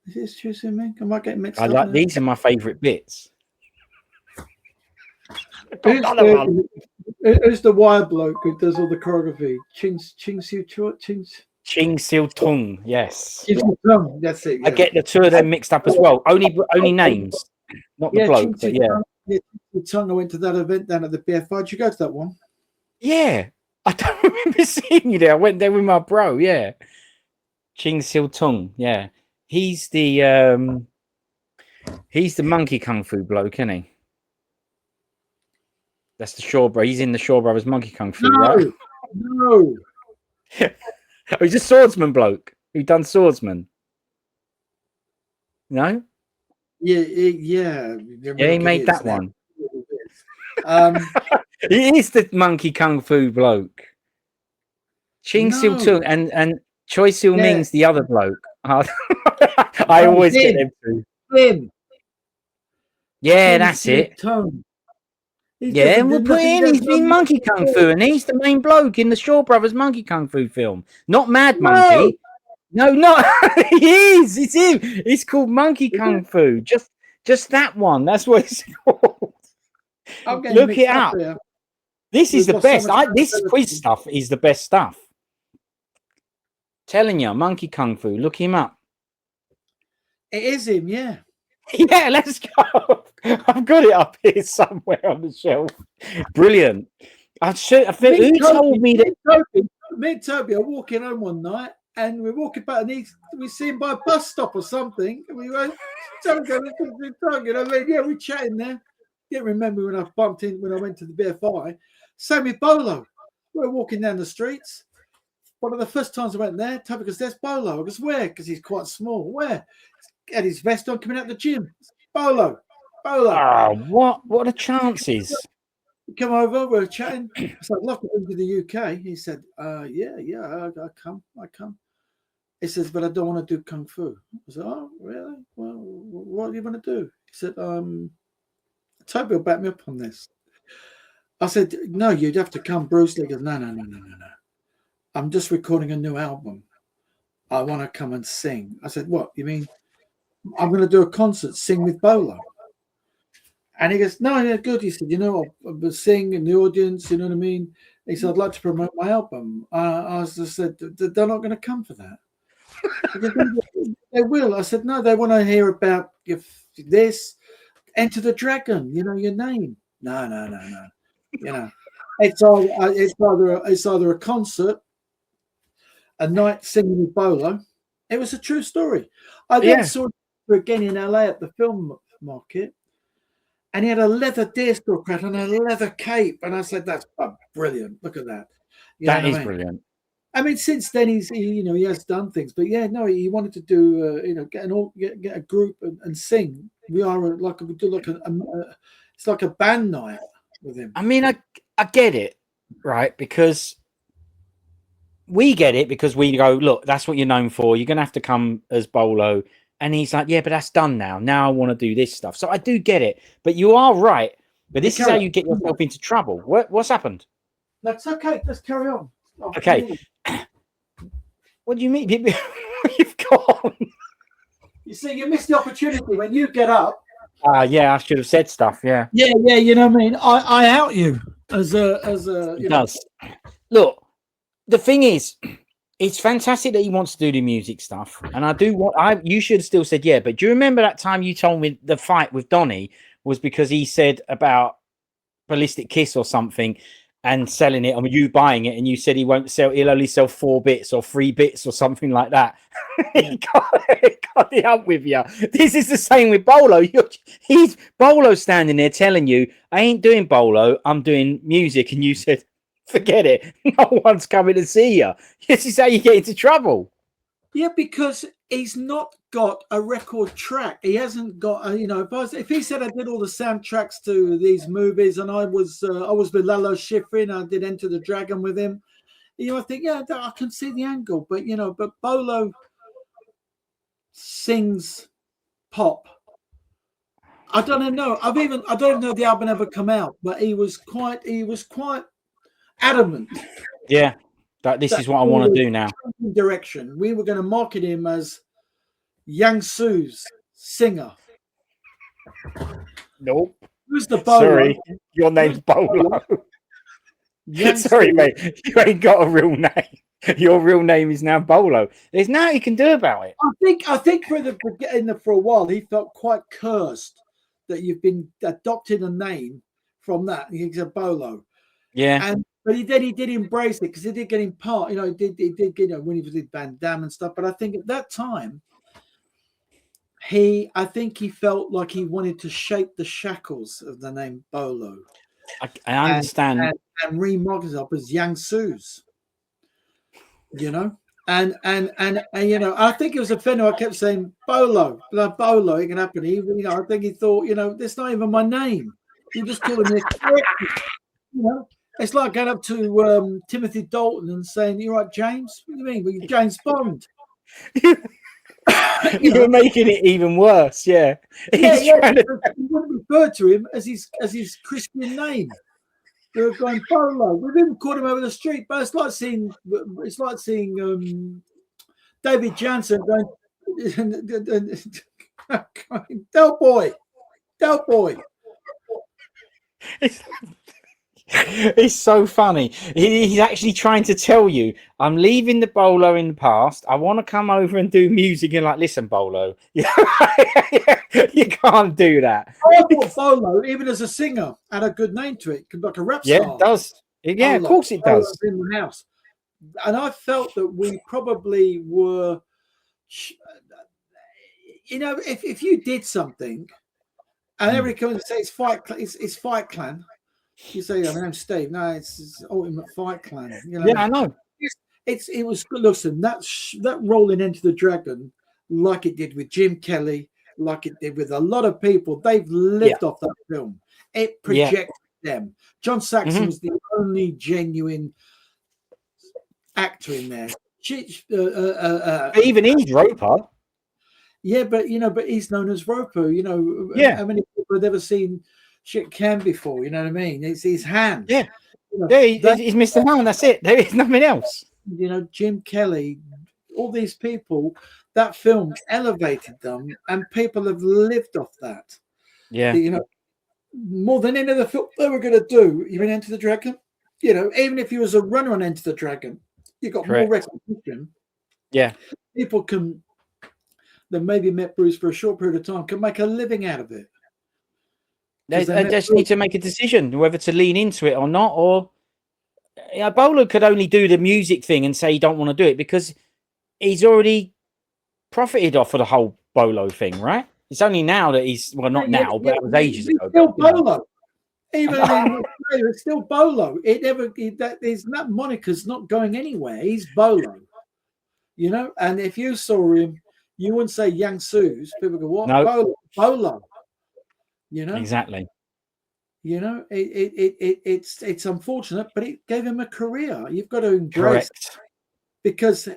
Is this Chu Siu Ming? Am I getting mixed I up like now? these are my favourite bits. Who's the wire bloke who does all the choreography? Ching Siu Chua? Ching Sil Tung, yes. Ching Siu Tung. That's it. I Yeah. get the two of them mixed up as well. Only names, not the Yeah, bloke, but yeah. Ching Siu Tung. I went to that event down at the BFI. Did you go to that one? Yeah. I don't remember seeing you there. I went there with my bro, yeah. Ching Sil Tung, yeah. He's the monkey kung fu bloke, isn't he? That's the Shaw Brothers. He's in the Shaw Brothers monkey kung fu, right? No. Oh, he's a swordsman bloke who done swordsman. No? Yeah. Yeah, he made that one. Um, He is the monkey kung fu bloke. Ching Sil No. Tung and Choi Sil Yeah. Ming's the other bloke. I always get them two. Him. Yeah, that's it. Yeah, and we'll put in. He's been monkey kung fu, and he's the main bloke in the Shaw Brothers monkey kung fu film. Not Mad Monkey. No, not he is. It's him. It's called Monkey Kung Fu. Just that one. That's what it's called. Look it up. Here. This is We've the got so best. much This quiz stuff is the best stuff. Telling you, Monkey Kung Fu. Look him up. It is him, yeah. Yeah, let's go. I've got it up here somewhere on the shelf. Brilliant. Who told me that? Me and Toby are walking home one night, and we're walking back, and we see him by a bus stop or something. And we went, yeah, we're chatting there. Didn't remember when I bumped in when I went to the BFI. Same with Bolo. We're walking down the streets. One of the first times I went there, Toby goes, "There's Bolo." I goes, "Where?" Because he's quite small. "Where?" He had his vest on, coming out the gym. "Bolo. Oh, what are the chances? We come over, we're chatting. I said, "I'd love to come to the UK." He said, yeah, I come. He says, "But I don't want to do Kung Fu." I said, "Oh, really? Well, what do you want to do?" He said, "Toby will back me up on this." I said, "No, you'd have to come." Bruce Lee goes, No. I'm just recording a new album. I want to come and sing. I said, "What? You mean I'm going to do a concert, sing with Bolo?" And he goes, "No, yeah, good." He said, "I'll sing in the audience, you know what I mean?" He said, "I'd like to promote my album." I just said, "They're not going to come for that." He goes, "They will." I said, "No, they want to hear about this, Enter the Dragon, your name." No. It's either a concert, a night singing with Bolo. It was a true story. I then saw him again in LA at the film market. And he had a leather deerstalker hat and a leather cape. And I said, "That's brilliant. Look at that." That is brilliant. I mean, since then he has done things, but he wanted to do get a group and sing. We do it's like a band night with him. I mean, I get it, right? Because we get it because we go, look, that's what you're known for. You're gonna have to come as Bolo. And he's like, "Yeah, but that's done now. Now I want to do this stuff." So I do get it. But you are right. But this is how you get yourself into trouble. What's happened? That's okay. Let's carry on. Okay. What do you mean? You've gone. You see, you missed the opportunity when you get up. Yeah, I should have said stuff. Yeah. Yeah. You know what I mean? I out you as a. It does. Look, the thing is, it's fantastic that he wants to do the music stuff, and you should have still said yeah. But do you remember that time you told me the fight with Donnie was because he said about Ballistic Kiss or something and selling it, you buying it, and you said he'll only sell 4 bits or 3 bits or something like that. Yeah. He got it up with you. This is the same with Bolo. He's Bolo standing there telling you, "I ain't doing Bolo, I'm doing music," and you said, "Forget it. No one's coming to see you." This is how you get into trouble. Yeah, because he's not got a record track. He hasn't got, if he said I did all the soundtracks to these movies and I was with Lalo Schifrin, I did Enter the Dragon with him, I think, yeah, I can see the angle. But, but Bolo sings pop. I don't know. I don't know if the album ever come out, but he was quite adamant Yeah. That this is what I want to do now. direction. We were going to market him as Yang Su's singer. Nope. Who's the Bolo? Sorry, your name's Bolo. Sorry, Su. mate. You ain't got a real name. Your real name is now Bolo. There's nothing you can do about it. I think for a while he felt quite cursed that you've been adopted a name from that. He's a Bolo. Yeah. But he did embrace it because he did get in part, he did when he was with Van Damme and stuff. But I think at that time, I think he felt like he wanted to shake the shackles of the name Bolo. I understand. And remarket it up as Yang Su's. And I think it was a Fenner. I kept saying Bolo, Bolo. It can happen. I think he thought, that's not even my name. You're just calling me a character. It's like going up to Timothy Dalton and saying, "You're right, James." What do you mean? Well, you're James Bond. You're making it even worse. Yeah. He wouldn't refer to him as his Christian name. They were going Bolo. We didn't call him over the street, but it's like seeing David Jansen going Del Boy. It's so funny. He's actually trying to tell you, I'm leaving the Bolo in the past. I want to come over and do music. And like, listen, Bolo, you can't do that. I thought Bolo, even as a singer, had a good name to it, like a rap star. Yeah, it does. Yeah, Bolo, of course it does. In the house, and I felt that we probably were, if you did something, and everybody comes and says it's Fight Clan. You say, I'm Steve. No, it's Ultimate Fight Clan. Yeah, I know. It was good. Listen, that rolling into the Dragon, like it did with Jim Kelly, like it did with a lot of people, they've lived off that film. It projected them. John Saxon was the only genuine actor in there. Even he's Roper. Yeah, but he's known as Roper. How many people have ever seen Shit Can before? You know what I mean? It's his hand. Yeah, he's Mr. Hand. That's it. There is nothing else. Jim Kelly, all these people. That film elevated them, and people have lived off that. Yeah, more than any other film they were going to do. You mean Enter the Dragon? Even if you was a runner on Enter the Dragon, you got more recognition. Yeah, people that maybe met Bruce for a short period of time can make a living out of it. They just need to make a decision whether to lean into it or not. Or Bolo could only do the music thing and say he don't want to do it because he's already profited off of the whole Bolo thing, right? It's only now that not now, but that was ages ago. Still Bolo. Even in Australia, it's still Bolo. That moniker's not going anywhere. He's Bolo. And if you saw him, you wouldn't say Yang Su's. People go, what? No. Bolo. Exactly. It's unfortunate, but it gave him a career. You've got to embrace it. Because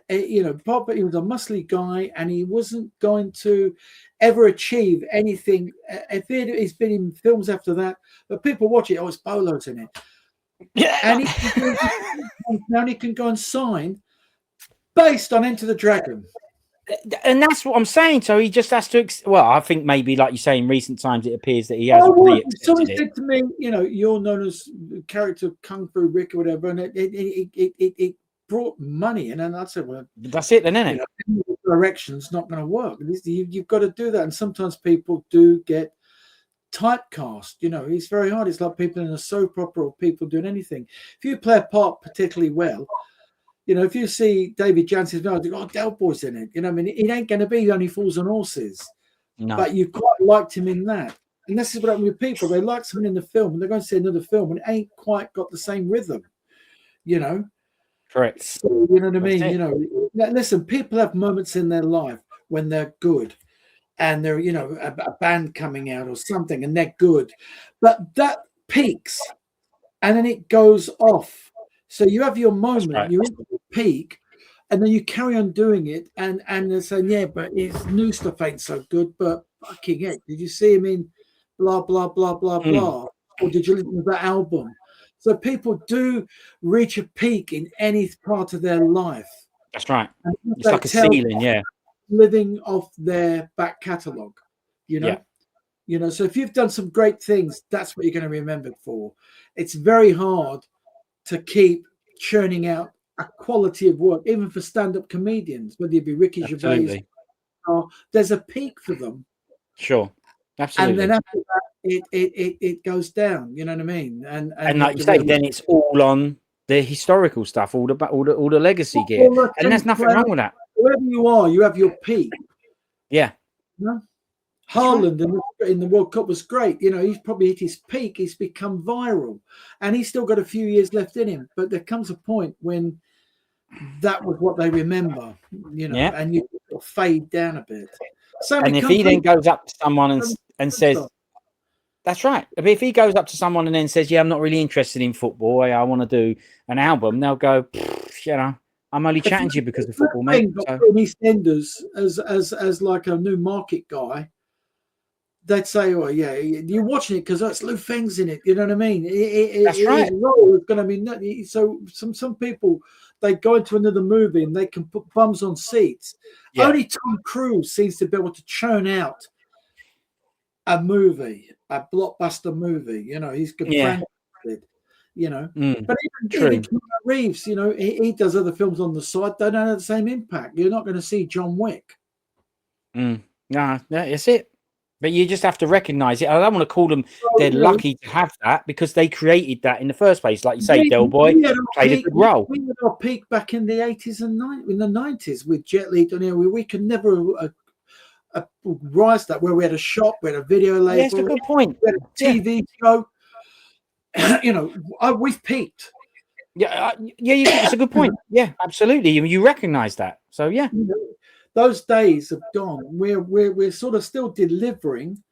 Bob, he was a muscly guy, and he wasn't going to ever achieve anything. He's been in films after that, but people watch it. Oh, it's Bolo's in it. Yeah, and he can go and sign based on Enter the Dragon. And that's what I'm saying. So he just has to. I think maybe, like you say, in recent times, it appears that he has. Someone said to me, you're known as the character Kung Fu Rick or whatever, and it brought money. And then I said, well, that's it, then, isn't it? Direction's not going to work. You've got to do that, and sometimes people do get typecast. It's very hard. It's like people in a soap opera or people doing anything. If you play a part particularly well. If you see David Jansen's Del Boy's in it. I mean, it ain't going to be Only Fools and Horses. No. But you quite liked him in that. And this is what happened with people. They like something in the film, and they're going to see another film, and it ain't quite got the same rhythm. Correct. So, you know what I mean? Listen, people have moments in their life when they're good, and they're, a band coming out or something, and they're good. But that peaks, and then it goes off. So you have your moment, you're in the peak, and then you carry on doing it, and they're saying, but his new stuff ain't so good, but fucking heck, did you see him in blah, blah, blah, blah, blah? Or did you listen to that album? So people do reach a peak in any part of their life. That's right. And It's like a ceiling, yeah. Living off their back catalogue, you know. Yeah. You know, so if you've done some great things, that's what you're going to be remembered for. It's very hard to keep churning out a quality of work, even for stand-up comedians, whether it be Ricky Gervais. Absolutely. Or there's a peak for them, Sure. Absolutely. and then after that, it goes down. You know what I mean? And like you say, then it's all on the historical stuff, all the legacy gear, and there's nothing wrong with that. Wherever you are, you have your peak. Yeah. You know? Haaland in the World Cup was great. You know, he's probably hit his peak. He's become viral, and he's still got a few years left in him. But there comes a point when that was what they remember, you know, and you fade down a bit. So and if he then goes up to someone and says, "That's right," if he goes up to someone and then says, "Yeah, I'm not really interested in football. I want to do an album," they'll go, "You know, I'm only chatting to you because of football, mate." So. EastEnders as like a new market guy. They'd say, "Oh yeah, you're watching it because that's Lou Feng's in it." You know what I mean? That's right. It's going to be so. Some people they go into another movie and they can put bums on seats. Yeah. Only Tom Cruise seems to be able to churn out a movie, a blockbuster movie. You know, he's good. Yeah. You know, but even Keanu Reeves, you know, he does other films on the side. They don't have the same impact. You're not going to see John Wick. No, that's it. But you just have to recognize it. I don't want to call them they're lucky to have that because they created that in the first place. Like you say, Del Boy played a good role. We had our peak back in the 80s and in the 90s with Jet Li. You know, we could never rise that where we had a shop, we had a video label. That's a good point. We had a TV show. You know, we've peaked. Yeah, it's a good point. Yeah, absolutely. You recognize that. So, yeah. You know, those days have gone. We're sort of still delivering,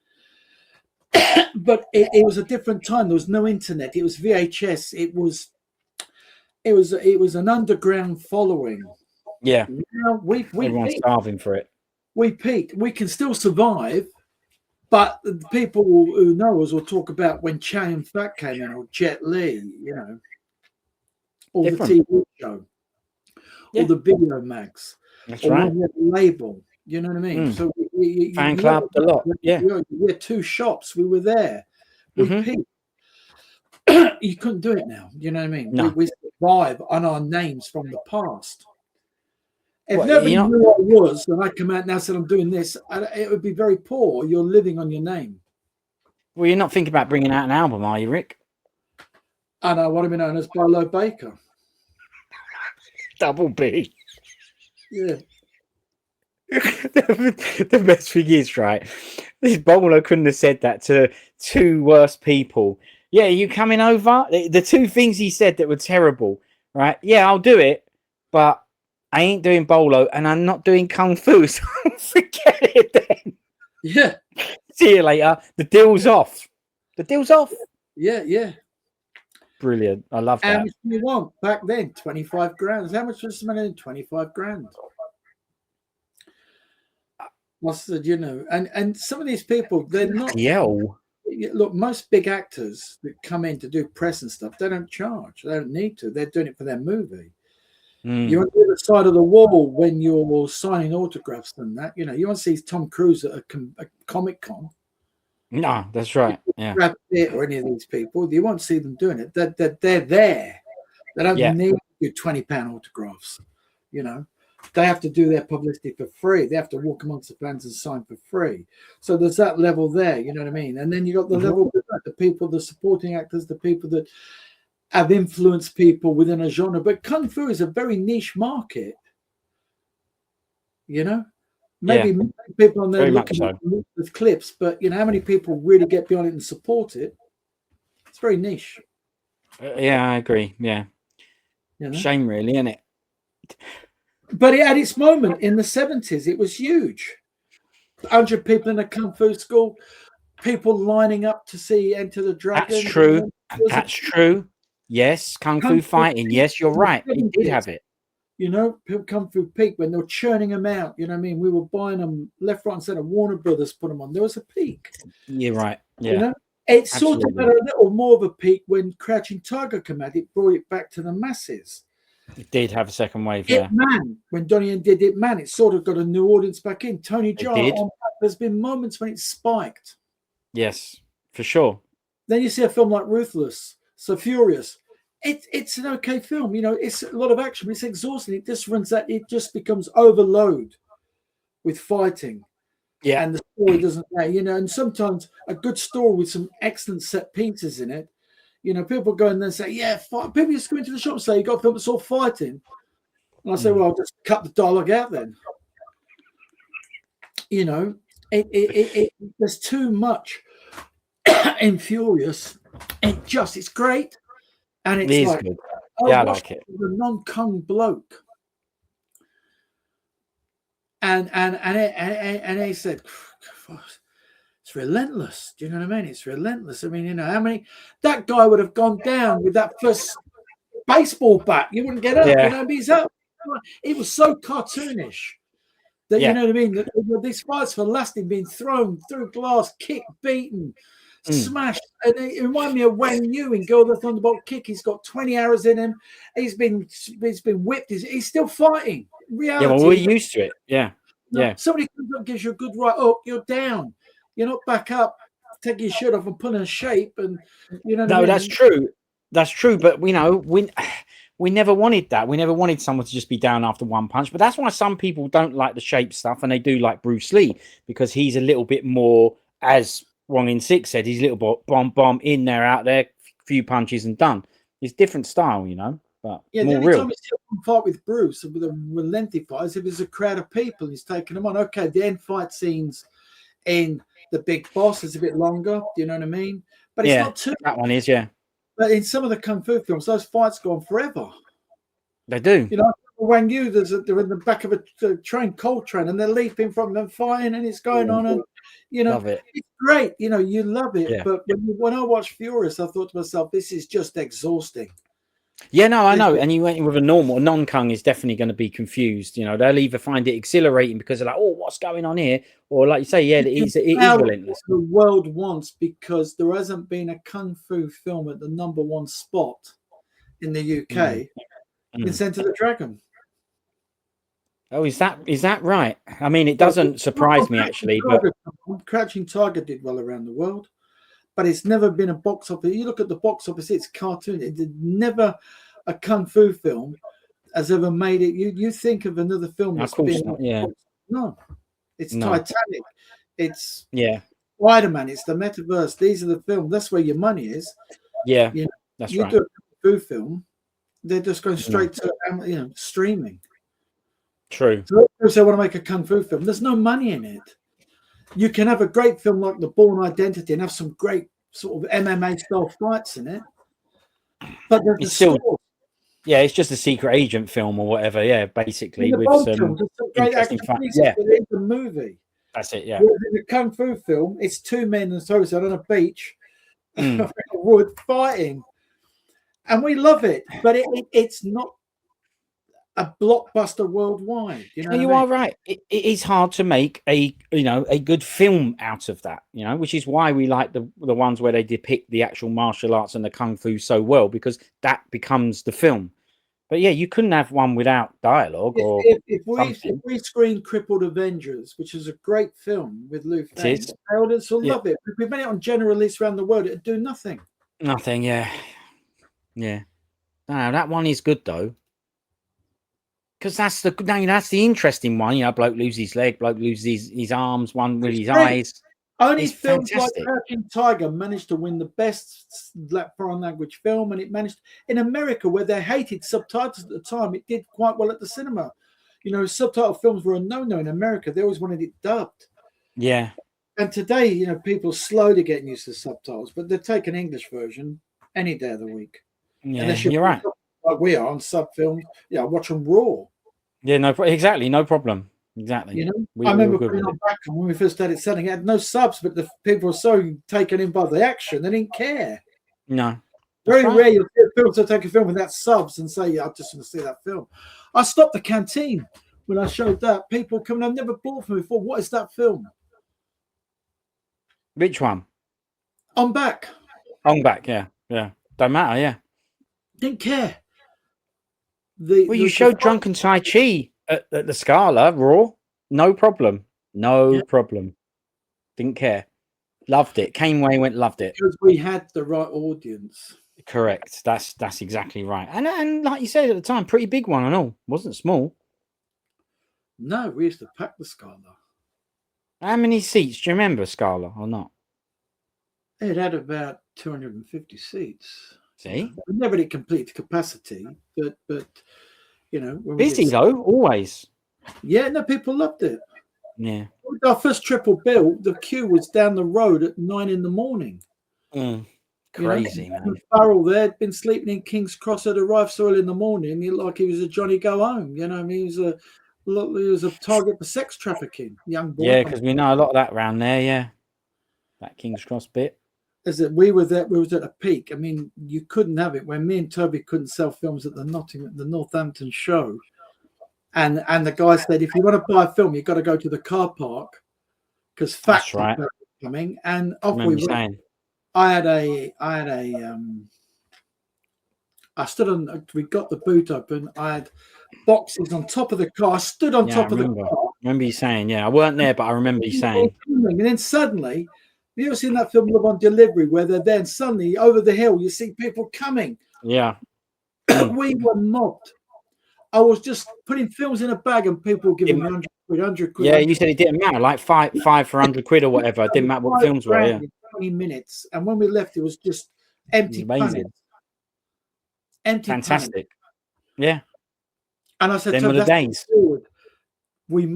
but it was a different time. There was no internet. It was VHS. It was an underground following. Yeah. Now everyone's peaked. starving for it. We peaked. We can still survive, but the people who know us will talk about when Chow Yun-fat came in or Jet Li, you know, or the TV show, or the video mags. That's or right. when we had a label, you know what I mean? So fan club a lot. Yeah, we had two shops. We were there. We peaked. You couldn't do it now. You know what I mean? No. We survive on our names from the past. If nobody knew what I was, and I come out now and said I'm doing this, it would be very poor. You're living on your name. Well, you're not thinking about bringing out an album, are you, Rick? I know. What I mean, known as Bolo Baker. Double B. Yeah. The best thing is, right, this Bolo couldn't have said that to two worse people. Yeah, you coming over? The two things he said that were terrible, right? Yeah, I'll do it, but I ain't doing Bolo and I'm not doing Kung Fu, so forget it then. Yeah. See you later. The deal's off. The deal's off. Yeah. Brilliant. I love that. How much do you want? Back then, 25 grand. How much was something in 25 grand? What's the, you know, and some of these people, they're not. Look, most big actors that come in to do press and stuff, they don't charge. They don't need to. They're doing it for their movie. You're on the other side of the wall when you're signing autographs and that. You know, you want to see Tom Cruise at a Comic Con. No, that's right. Yeah. Brad Pitt or any of these people, you won't see them doing it. They're there. They don't need to do £20 autographs. You know, they have to do their publicity for free. They have to walk amongst the fans and sign for free. So there's that level there. You know what I mean? And then you got the level with that, the people, the supporting actors, the people that have influenced people within a genre. But Kung Fu is a very niche market. You know? Maybe people on there looking at the clips, but you know how many people really get behind it and support it? It's very niche. Yeah, I agree. Yeah, you know? Shame, really, isn't it? But it had its moment in the 70s. It was huge. 100 people in a kung fu school, people lining up to see Enter the Dragon. That's true. That's true. Yes, kung fu fighting. Yes, you're right. It did have it. You know, people come through peak when they were churning them out. You know what I mean? We were buying them left, right, and center. Warner Brothers put them on. There was a peak. You're right. Yeah. You know? It sort of Absolutely. had a little more of a peak when Crouching Tiger came out. It brought it back to the masses. It did have a second wave, It yeah. Man, when Donnie Yen did It Man, it sort of got a new audience back in. Tony It Jaa, did. there's been moments when it spiked. Yes, for sure. Then you see a film like Ruthless, So Furious. It's an okay film, you know. It's a lot of action, but it's exhausting. It just runs that. It just becomes overload with fighting, Yeah. and the story doesn't, you know. And sometimes a good story with some excellent set pieces in it. You know, people go in there and say, "Yeah, fight." People just go into the shop and say, "You got a film that's all fighting," and I say, "Well, I'll just cut the dialogue out then." You know, there's too much in Furious. It's great. And It it's is like, good. oh, Yeah, I watch like it. the non-Kung bloke. And he said, it's relentless. Do you know what I mean? It's relentless. I mean, you know, how many, that guy would have gone down with that first baseball bat. You wouldn't get up, you Yeah. know, but he's up. It was so cartoonish that, you Yeah. know what I mean? That these fights were lasting, being thrown through glass, kicked, beaten, smashed. And it reminded me of Wang Yu in Girl the Thunderbolt Kick. He's got 20 arrows in him. He's been whipped. He's still fighting. Reality. Yeah, well, we're used to it. Yeah. Yeah. Somebody comes up and gives you a good right hook, you're down. You're not back up, taking your shirt off and putting a shape. And you know what I No, mean? that's true. That's true. But you know, we never wanted that. We never wanted someone to just be down after one punch. But that's why some people don't like the shape stuff, and they do like Bruce Lee, because he's a little bit more, as Wong in Six said, he's a little bit bomb in there, out there, few punches and done. It's different style, you know, but Yeah, the more only real. time you see one fight with Bruce with a lengthy fight is if there's a crowd of people and he's taking them on. Okay, the end fight scenes in The Big Boss is a bit longer, do you know what I mean? But it's not too. That one is, yeah. But in some of the Kung Fu films, those fights go on forever. They do. You know, Wang Yu, they're in the back of a train, coal train, and they're leaping from them, fighting, and it's going on, and you know, Love it. it's great. You know, you love it. Yeah. But when I watched Furious, I thought to myself, this is just exhausting. Yeah, no, I know. And you went with a non-Kung is definitely going to be confused. You know, they'll either find it exhilarating because they're like, oh, what's going on here? Or like you say, yeah, it is relentless. The world wants, because there hasn't been a Kung Fu film at the #1 spot in the UK since Enter the Dragon. Oh, is that right? I mean, it doesn't surprise me actually, but Crouching Tiger did well around the world, but it's never been a box office. You look at the box office; it's cartoon. It did never a Kung Fu film has ever made it. You think of another film that's been no, it's Titanic. It's Spider-Man. It's the Metaverse. These are the films. That's where your money is. Yeah, you know, that's you right. do a Kung Fu film, they're just going straight to streaming. True. So if they want to make a Kung Fu film, there's no money in it. You can have a great film like The Bourne Identity and have some great sort of MMA style fights in it, but it's still, it's just a secret agent film or whatever. Yeah, basically with some interesting facts. Yeah, it's a movie. That's it. Yeah. In a Kung Fu film, it's two men and so on a beach, wood fighting, and we love it, but it's not a blockbuster worldwide. You know, you are right. It is hard to make a good film out of that. You know, which is why we like the ones where they depict the actual martial arts and the kung fu so well, because that becomes the film. But yeah, you couldn't have one without dialogue. Or if we screen Crippled Avengers, which is a great film with Lu Feng, the audience will love it. If we made it on general release around the world, it'd do nothing. Nothing. Yeah. No, that one is good though. Because that's the interesting one. You know, bloke loses his leg, bloke loses his arms, one with his eyes. Only films like Crouching Tiger managed to win the best foreign language film, and it managed in America, where they hated subtitles at the time. It did quite well at the cinema. You know, subtitle films were a no-no in America. They always wanted it dubbed. Yeah. And today, you know, people are slowly getting used to subtitles, but they take an English version any day of the week. Yeah, you're right. Like we are on sub films. Yeah, I watch them raw. Yeah, exactly, no problem. Exactly. You know, I remember putting on back when we first started selling it, had no subs, but the people were so taken in by the action, they didn't care. No. Very rare you'll see people to take a film without subs and say, I just want to see that film. I stopped the canteen when I showed that. People coming, I've never bought from before. What is that film? Which one? I'm back. I'm back. Yeah, yeah. Don't matter. Yeah. Didn't care. Well, you showed drunken Tai Chi at the Scala Raw. No problem. No problem. Didn't care. Loved it. Came away, went, loved it. Because we had the right audience. Correct. That's exactly right. And like you said at the time, pretty big one and all. Wasn't small. No, we used to pack the Scala. How many seats? Do you remember Scala or not? It had about 250 seats. See? We never did complete capacity, but you know, when Busy though, always. Yeah, no, people loved it. Yeah. Our first triple bill, the queue was down the road at 9 a.m. Crazy, man. Farrell there had been sleeping in King's Cross, had arrived so early in the morning, like he was a Johnny Go Home. You know, I mean, he was a target for sex trafficking, young boy. Yeah, because we know a lot of that around there. Yeah, that King's Cross bit. As that we was at a peak. I mean, you couldn't have it when me and Toby couldn't sell films at the Northampton show, and the guy said, if you want to buy a film, you've got to go to the car park because facts right. are coming, and off we went. Saying. I stood on. We got the boot open. I had boxes on top of the car. I stood on top of the car. I remember you saying, yeah, I weren't there, but I remember you saying. And then suddenly, have you ever seen that film Love on Delivery, where they're there and suddenly over the hill you see people coming? Yeah. We were mobbed. I was just putting films in a bag and people were giving me 100 quid. Yeah, you said it didn't matter, like five for 100 quid or whatever. It didn't matter what films were. Yeah. 20 minutes, and when we left, it was just empty. Amazing. Empty. Fantastic. Yeah. And I said, them were the days. We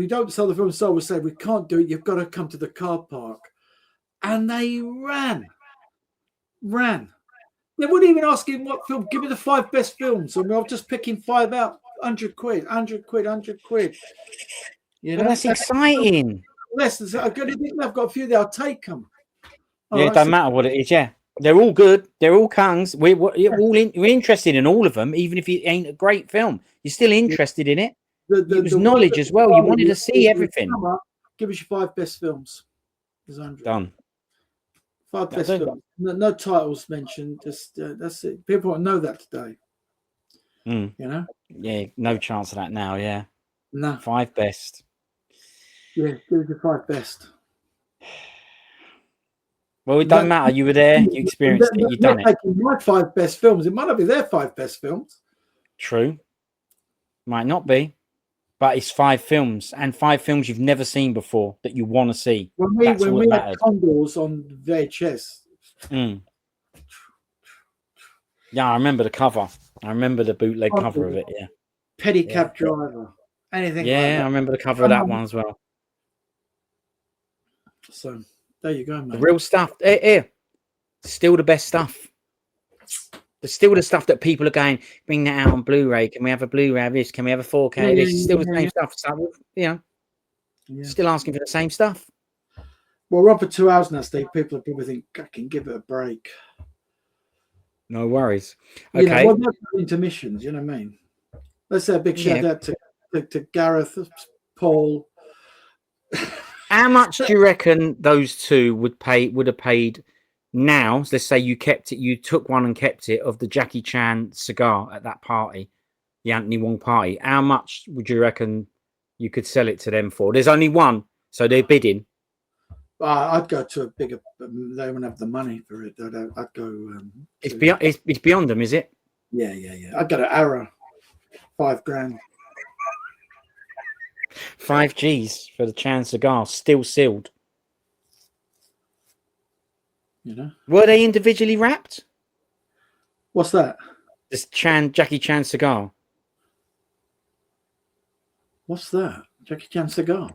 don't sell the film, so we say we can't do it. You've got to come to the car park, and they ran. They wouldn't even ask him what film. Give me the 5 best films, and I was just picking 5 out. 100 quid. You know, that's exciting. Less. I've got a few there. I'll take them. Yeah, it doesn't matter what it is. Yeah, they're all good. They're all cungs. We're interested in all of them, even if it ain't a great film. You're still interested in it. It was knowledge as well. You wanted to see everything. Give us your 5 best films. Done. 5 best films. No titles mentioned. Just that's it. People don't know that today. You know. Yeah, no chance of that now. Yeah. No. 5 best. Yeah, give us your 5 best. Well, it doesn't matter. You were there. You experienced it. You've done it. My 5 best films. It might not be their 5 best films. True. Might not be. But it's 5 films, and 5 films you've never seen before that you want to see. When we had Condors on VHS. Yeah, I remember the cover. I remember the bootleg cover of it. Yeah. Pedicab Driver. Anything. Yeah, like that. I remember the cover of that one as well. So there you go, mate. The real stuff. Here. Still the best stuff. There's still the stuff that people are going, bring that out on Blu-ray. Can we have a Blu-ray of this? Can we have a 4K of this? It's still the same stuff. So, still asking for the same stuff. Well, we're on for 2 hours now, Steve. People probably think, I can give it a break. No worries. Okay. Intermissions, you know what I mean? Let's say a big shout out to Gareth, Paul. How much do you reckon those two would have paid now? Let's say you took one and kept it of the Jackie Chan cigar at that party, the Anthony Wong party. How much would you reckon you could sell it to them for? There's only one, so they're bidding. I'd go to a bigger. They wouldn't have the money for it. I'd go. It's beyond them, is it? Yeah. I'd go to Arrow. 5 grand. 5 G's for the Chan cigar, still sealed. You know, were they individually wrapped? What's that? This Jackie Chan cigar. What's that? Jackie Chan cigar.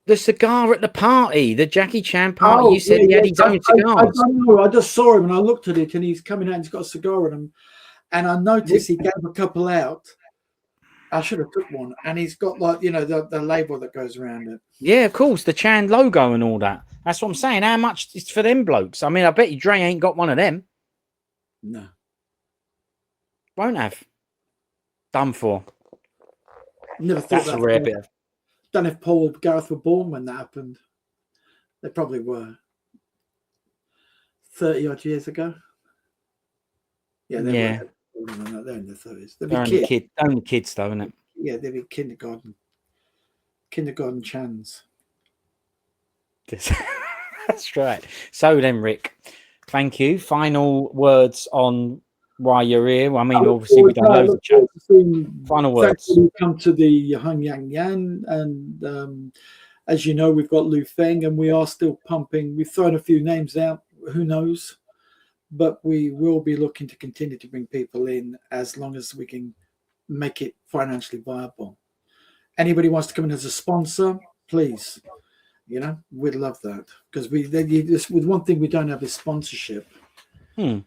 The cigar at the party, the Jackie Chan party. You said he had his own cigars. I don't know. I just saw him and I looked at it, and he's coming out and he's got a cigar in him, and I noticed he gave a couple out. I should have took one, and he's got the label that goes around it. Yeah, of course, the Chan logo and all that. That's what I'm saying. How much is for them blokes? I mean, I bet you Dre ain't got one of them. No, won't have. Done for. Never thought that's a rare bit. Don't know if Paul Gareth were born when that happened. They probably were. 30 odd years ago. Yeah, they Yeah. were older than that. They're in their 30s. They'd They're be kids. only kids, though, isn't it? Yeah, they'd be kindergarten chans. That's right. So then, Rick, thank you. Final words on why you're here. I mean, obviously, we've done loads of chat. Final words. Thankfully, come to the Hung Yang Yan, and as you know, we've got Lu Feng, and we are still pumping. We've thrown a few names out. Who knows? But we will be looking to continue to bring people in as long as we can make it financially viable. Anybody wants to come in as a sponsor, please. You know, we'd love that, because with one thing we don't have is sponsorship. And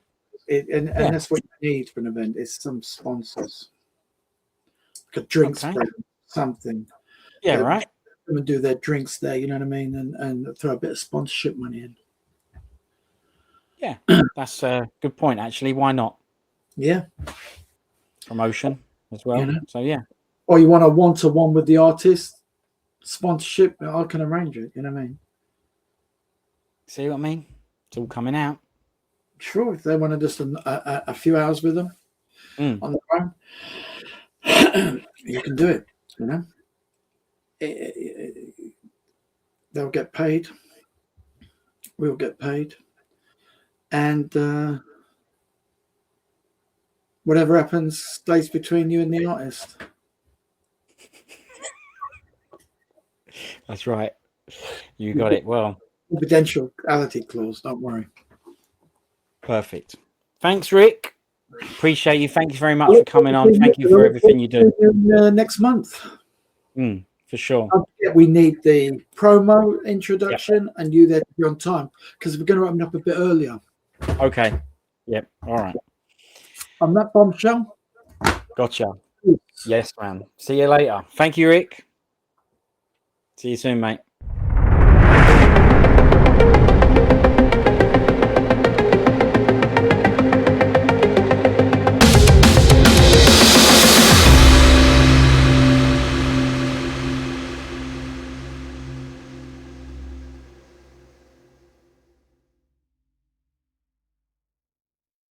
that's what you need for an event, is some sponsors. Like a drinks brand, something. Yeah, right. Come and do their drinks there, you know what I mean, and throw a bit of sponsorship money in. Yeah, that's a good point, actually. Why not? Yeah. Promotion as well. You know? So, yeah. Or you want a one-to-one with the artist, sponsorship, I can arrange it, you know what I mean? See what I mean? It's all coming out. Sure, if they want to just a few hours with them on the phone, you can do it, you know? They'll get paid. We'll get paid. And whatever happens stays between you and the artist. That's right. You got it. Well, confidentiality clause, don't worry. Perfect. Thanks, Rick. Appreciate you. Thank you very much for coming on. Thank you for everything you do. Next month. For sure. We need the promo introduction and you there to be on time, because we're going to open up a bit earlier. Okay. Yep. All right. On that bombshell. Gotcha. Yes, man. See you later. Thank you, Rick. See you soon, mate.